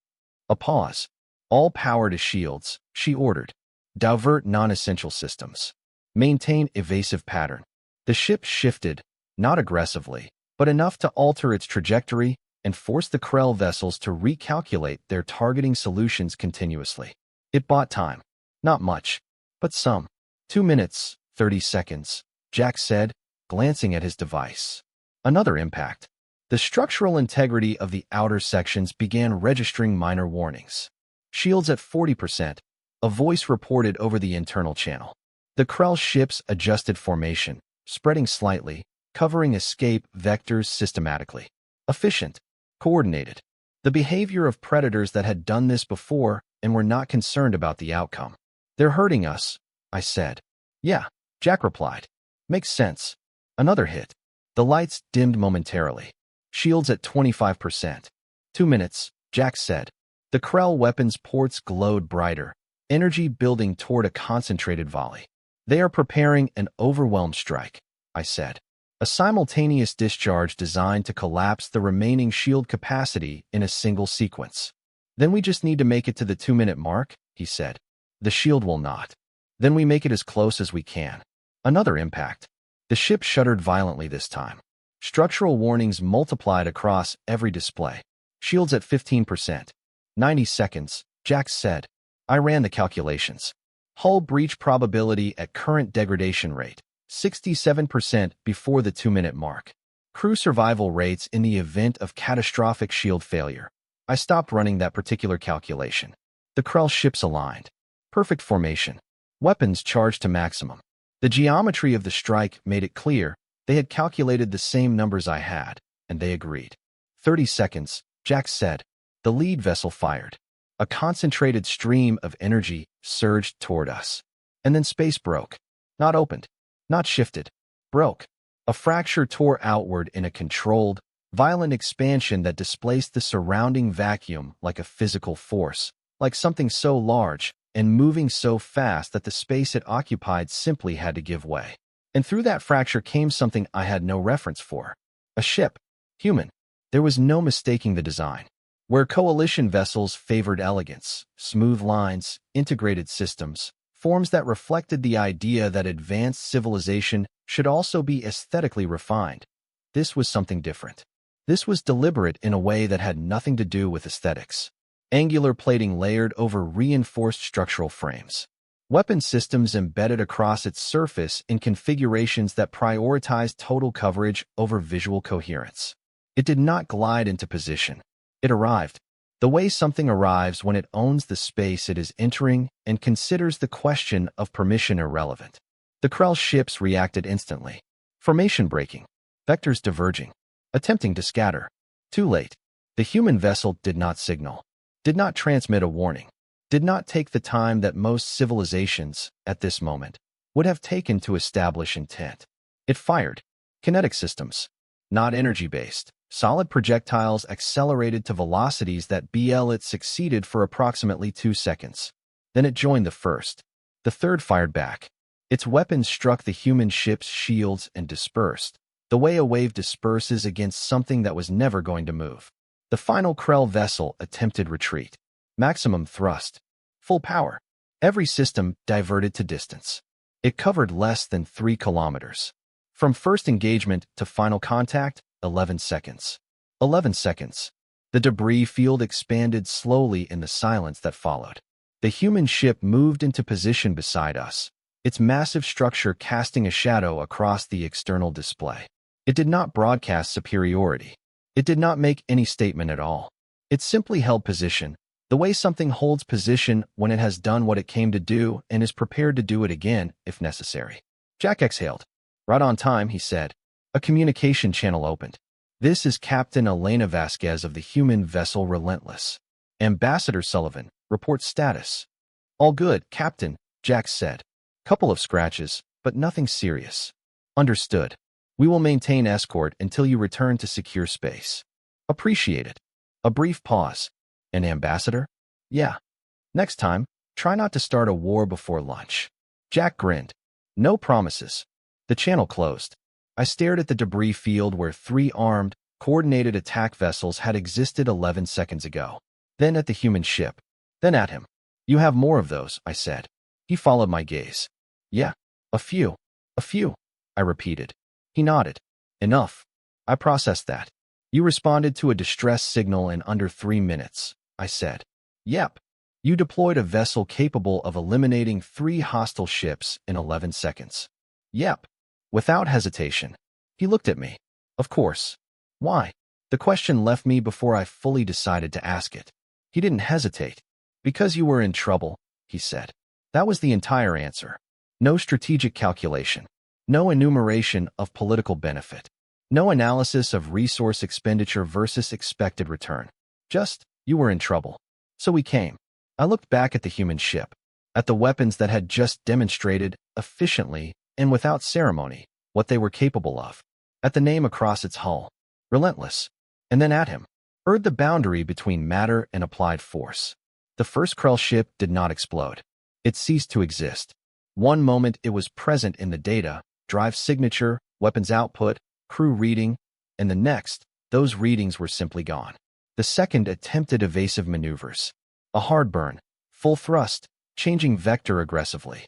A pause. All power to shields, she ordered. Divert non-essential systems. Maintain evasive pattern. The ship shifted, not aggressively, but enough to alter its trajectory and force the Krell vessels to recalculate their targeting solutions continuously. It bought time. Not much, but some. 2 minutes, 30 seconds, Jack said, glancing at his device. Another impact. The structural integrity of the outer sections began registering minor warnings. Shields at 40%, a voice reported over the internal channel. The Krell ships adjusted formation, spreading slightly, covering escape vectors systematically. Efficient. Coordinated. The behavior of predators that had done this before and were not concerned about the outcome. They're hurting us, I said. Yeah, Jack replied. Makes sense. Another hit. The lights dimmed momentarily. Shields at 25%. 2 minutes, Jack said. The Krell weapons ports glowed brighter, energy building toward a concentrated volley. They are preparing an overwhelmed strike, I said. A simultaneous discharge designed to collapse the remaining shield capacity in a single sequence. Then we just need to make it to the 2-minute mark, he said. The shield will not. Then we make it as close as we can. Another impact. The ship shuddered violently this time. Structural warnings multiplied across every display. Shields at 15%. 90 seconds, Jack said. I ran the calculations. Hull breach probability at current degradation rate, 67% before the 2-minute mark. Crew survival rates in the event of catastrophic shield failure. I stopped running that particular calculation. The Krell ships aligned. Perfect formation. Weapons charged to maximum. The geometry of the strike made it clear they had calculated the same numbers I had, and they agreed. 30 seconds, Jack said. The lead vessel fired. A concentrated stream of energy surged toward us. And then space broke. Not opened. Not shifted. Broke. A fracture tore outward in a controlled, violent expansion that displaced the surrounding vacuum like a physical force, like something so large and moving so fast that the space it occupied simply had to give way. And through that fracture came something I had no reference for. A ship. Human. There was no mistaking the design. Where coalition vessels favored elegance, smooth lines, integrated systems, forms that reflected the idea that advanced civilization should also be aesthetically refined. This was something different. This was deliberate in a way that had nothing to do with aesthetics. Angular plating layered over reinforced structural frames. Weapon systems embedded across its surface in configurations that prioritized total coverage over visual coherence. It did not glide into position. It arrived. The way something arrives when it owns the space it is entering and considers the question of permission irrelevant. The Krell ships reacted instantly. Formation breaking. Vectors diverging. Attempting to scatter. Too late. The human vessel did not signal. Did not transmit a warning. Did not take the time that most civilizations, at this moment, would have taken to establish intent. It fired. Kinetic systems. Not energy-based. Solid projectiles accelerated to velocities that it succeeded for approximately 2 seconds. Then it joined the first. The third fired back. Its weapons struck the human ship's shields and dispersed, the way a wave disperses against something that was never going to move. The final Krell vessel attempted retreat. Maximum thrust. Full power. Every system diverted to distance. It covered less than 3 kilometers. From first engagement to final contact, 11 seconds. 11 seconds. The debris field expanded slowly in the silence that followed. The human ship moved into position beside us, its massive structure casting a shadow across the external display. It did not broadcast superiority. It did not make any statement at all. It simply held position, the way something holds position when it has done what it came to do and is prepared to do it again if necessary. Jack exhaled. Right on time, he said. A communication channel opened. This is Captain Elena Vasquez of the human vessel Relentless. Ambassador Sullivan, report status. All good, Captain, Jack said. Couple of scratches, but nothing serious. Understood. We will maintain escort until you return to secure space. Appreciate it. A brief pause. An ambassador? Yeah. Next time, try not to start a war before lunch. Jack grinned. No promises. The channel closed. I stared at the debris field where 3 armed, coordinated attack vessels had existed 11 seconds ago. Then at the human ship. Then at him. You have more of those, I said. He followed my gaze. Yeah, a few. A few, I repeated. He nodded. Enough. I processed that. You responded to a distress signal in under 3 minutes, I said. Yep. You deployed a vessel capable of eliminating 3 hostile ships in 11 seconds. Yep. Without hesitation. He looked at me. Of course. Why? The question left me before I fully decided to ask it. He didn't hesitate. Because you were in trouble, he said. That was the entire answer. No strategic calculation. No enumeration of political benefit. No analysis of resource expenditure versus expected return. Just, you were in trouble. So we came. I looked back at the human ship, at the weapons that had just demonstrated, efficiently and without ceremony, what they were capable of, at the name across its hull, Relentless, and then at him, heard the boundary between matter and applied force. The first Krell ship did not explode. It ceased to exist. One moment it was present in the data, drive signature, weapons output, crew reading, and the next, those readings were simply gone. The second attempted evasive maneuvers. A hard burn, full thrust, changing vector aggressively.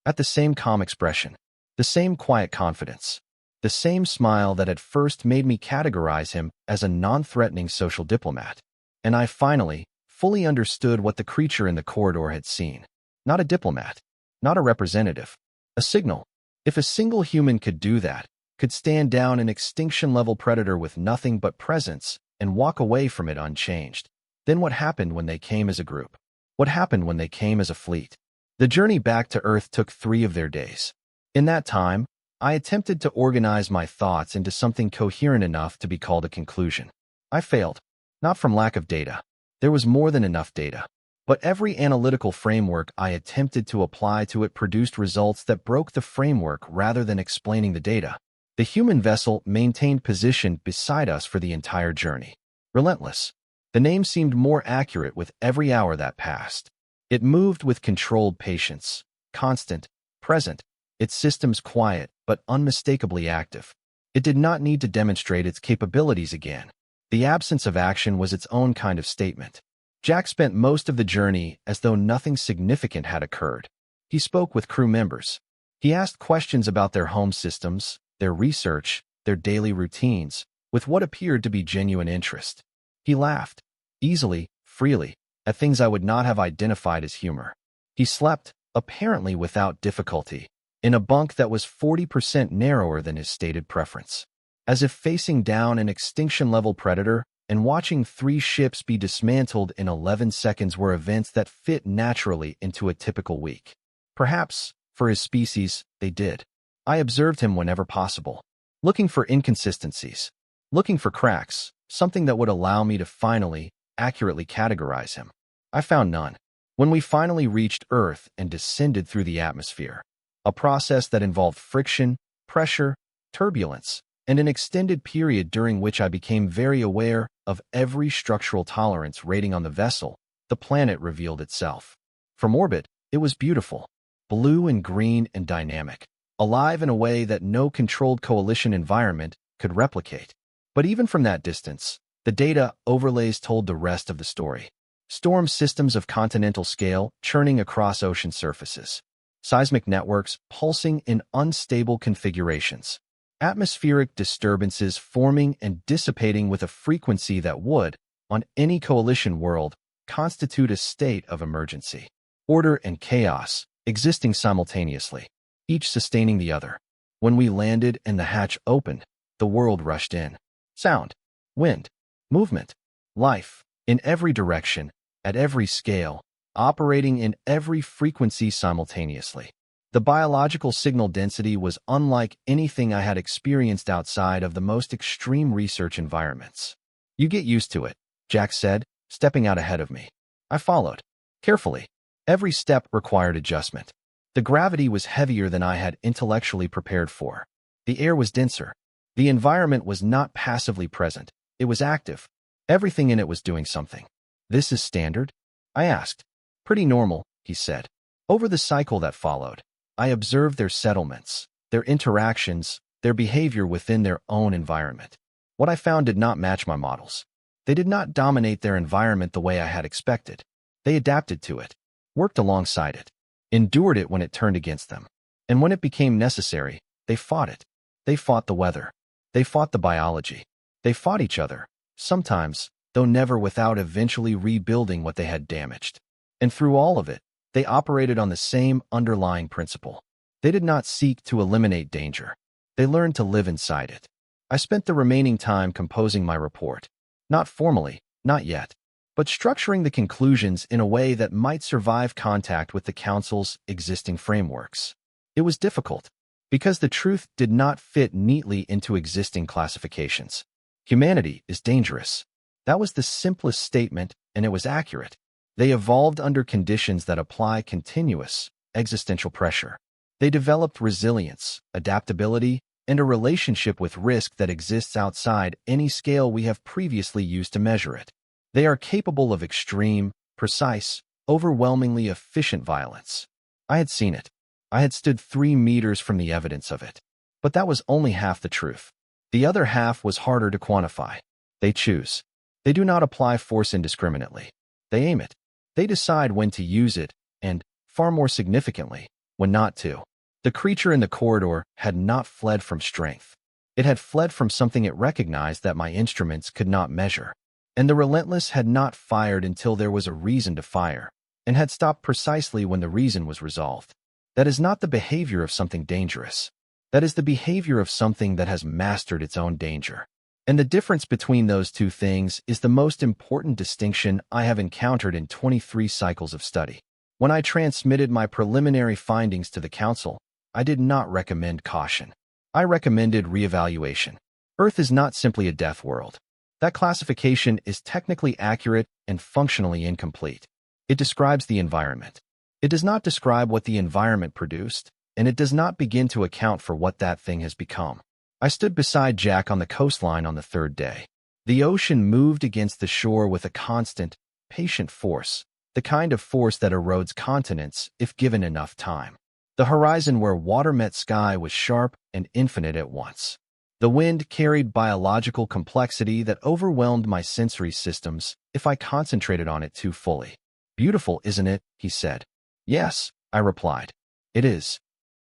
At the same calm expression, the same quiet confidence, the same smile that had first made me categorize him as a non-threatening social diplomat. And I finally, fully understood what the creature in the corridor had seen. Not a diplomat, not a representative, a signal. If a single human could do that, could stand down an extinction-level predator with nothing but presence and walk away from it unchanged, then what happened when they came as a group? What happened when they came as a fleet? The journey back to Earth took 3 of their days. In that time, I attempted to organize my thoughts into something coherent enough to be called a conclusion. I failed. Not from lack of data. There was more than enough data. But every analytical framework I attempted to apply to it produced results that broke the framework rather than explaining the data. The human vessel maintained position beside us for the entire journey. Relentless. The name seemed more accurate with every hour that passed. It moved with controlled patience, constant, present, its systems quiet but unmistakably active. It did not need to demonstrate its capabilities again. The absence of action was its own kind of statement. Jack spent most of the journey as though nothing significant had occurred. He spoke with crew members. He asked questions about their home systems, their research, their daily routines, with what appeared to be genuine interest. He laughed, easily, freely, at things I would not have identified as humor. He slept, apparently without difficulty, in a bunk that was 40% narrower than his stated preference. As if facing down an extinction-level predator and watching 3 ships be dismantled in 11 seconds were events that fit naturally into a typical week. Perhaps, for his species, they did. I observed him whenever possible, looking for inconsistencies, looking for cracks, something that would allow me to finally, accurately categorize him. I found none. When we finally reached Earth and descended through the atmosphere, a process that involved friction, pressure, turbulence, and an extended period during which I became very aware of every structural tolerance rating on the vessel, the planet revealed itself. From orbit, it was beautiful, blue and green and dynamic, alive in a way that no controlled coalition environment could replicate. But even from that distance, the data overlays told the rest of the story. Storm systems of continental scale churning across ocean surfaces. Seismic networks pulsing in unstable configurations. Atmospheric disturbances forming and dissipating with a frequency that would, on any coalition world, constitute a state of emergency. Order and chaos existing simultaneously, each sustaining the other. When we landed and the hatch opened, the world rushed in. Sound, wind, movement, life, in every direction, at every scale, operating in every frequency simultaneously. The biological signal density was unlike anything I had experienced outside of the most extreme research environments. You get used to it, Jack said, stepping out ahead of me. I followed, carefully. Every step required adjustment. The gravity was heavier than I had intellectually prepared for. The air was denser. The environment was not passively present. It was active. Everything in it was doing something. This is standard? I asked. Pretty normal, he said. Over the cycle that followed, I observed their settlements, their interactions, their behavior within their own environment. What I found did not match my models. They did not dominate their environment the way I had expected. They adapted to it, worked alongside it, endured it when it turned against them. And when it became necessary, they fought it. They fought the weather. They fought the biology. They fought each other, sometimes, though never without eventually rebuilding what they had damaged. And through all of it, they operated on the same underlying principle. They did not seek to eliminate danger. They learned to live inside it. I spent the remaining time composing my report. Not formally, not yet, but structuring the conclusions in a way that might survive contact with the Council's existing frameworks. It was difficult, because the truth did not fit neatly into existing classifications. Humanity is dangerous. That was the simplest statement, and it was accurate. They evolved under conditions that apply continuous, existential pressure. They developed resilience, adaptability, and a relationship with risk that exists outside any scale we have previously used to measure it. They are capable of extreme, precise, overwhelmingly efficient violence. I had seen it. I had stood 3 meters from the evidence of it. But that was only half the truth. The other half was harder to quantify. They choose. They do not apply force indiscriminately. They aim it. They decide when to use it, and, far more significantly, when not to. The creature in the corridor had not fled from strength. It had fled from something it recognized that my instruments could not measure. And the relentless had not fired until there was a reason to fire, and had stopped precisely when the reason was resolved. That is not the behavior of something dangerous. That is the behavior of something that has mastered its own danger. And the difference between those two things is the most important distinction I have encountered in 23 cycles of study. When I transmitted my preliminary findings to the Council, I did not recommend caution. I recommended reevaluation. Earth is not simply a death world. That classification is technically accurate and functionally incomplete. It describes the environment. It does not describe what the environment produced, and it does not begin to account for what that thing has become. I stood beside Jack on the coastline on the 3rd day. The ocean moved against the shore with a constant, patient force, the kind of force that erodes continents if given enough time. The horizon where water met sky was sharp and infinite at once. The wind carried biological complexity that overwhelmed my sensory systems if I concentrated on it too fully. Beautiful, isn't it? He said. Yes, I replied. It is.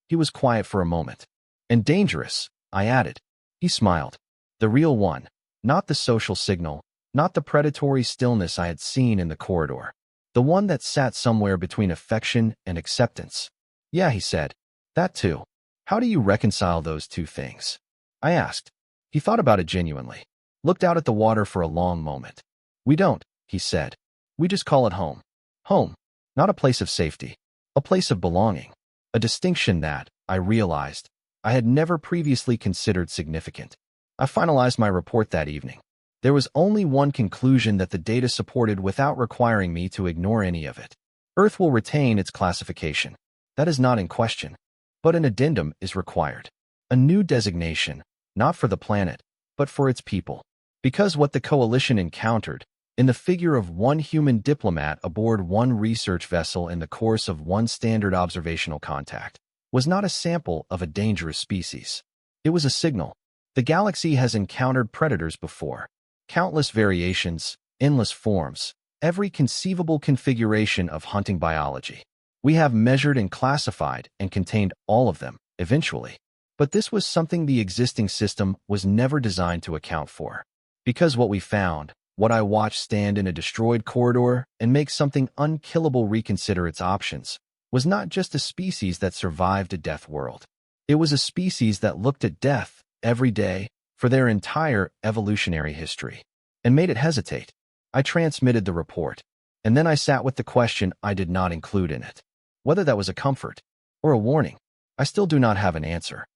He was quiet for a moment. And dangerous, I added. He smiled. The real one, not the social signal, not the predatory stillness I had seen in the corridor. The one that sat somewhere between affection and acceptance. Yeah, he said. That too. How do you reconcile those two things? I asked. He thought about it genuinely. Looked out at the water for a long moment. We don't, he said. We just call it home. Home. Not a place of safety. A place of belonging. A distinction that, I realized, I had never previously considered significant. I finalized my report that evening. There was only one conclusion that the data supported without requiring me to ignore any of it. Earth will retain its classification. That is not in question. But an addendum is required. A new designation, not for the planet, but for its people. Because what the coalition encountered, in the figure of one human diplomat aboard one research vessel in the course of one standard observational contact, was not a sample of a dangerous species. It was a signal. The galaxy has encountered predators before. Countless variations, endless forms, every conceivable configuration of hunting biology. We have measured and classified and contained all of them, eventually. But this was something the existing system was never designed to account for. Because what we found, what I watched stand in a destroyed corridor and make something unkillable reconsider its options, was not just a species that survived a death world. It was a species that looked at death every day for their entire evolutionary history and made it hesitate. I transmitted the report, and then I sat with the question I did not include in it. Whether that was a comfort or a warning, I still do not have an answer.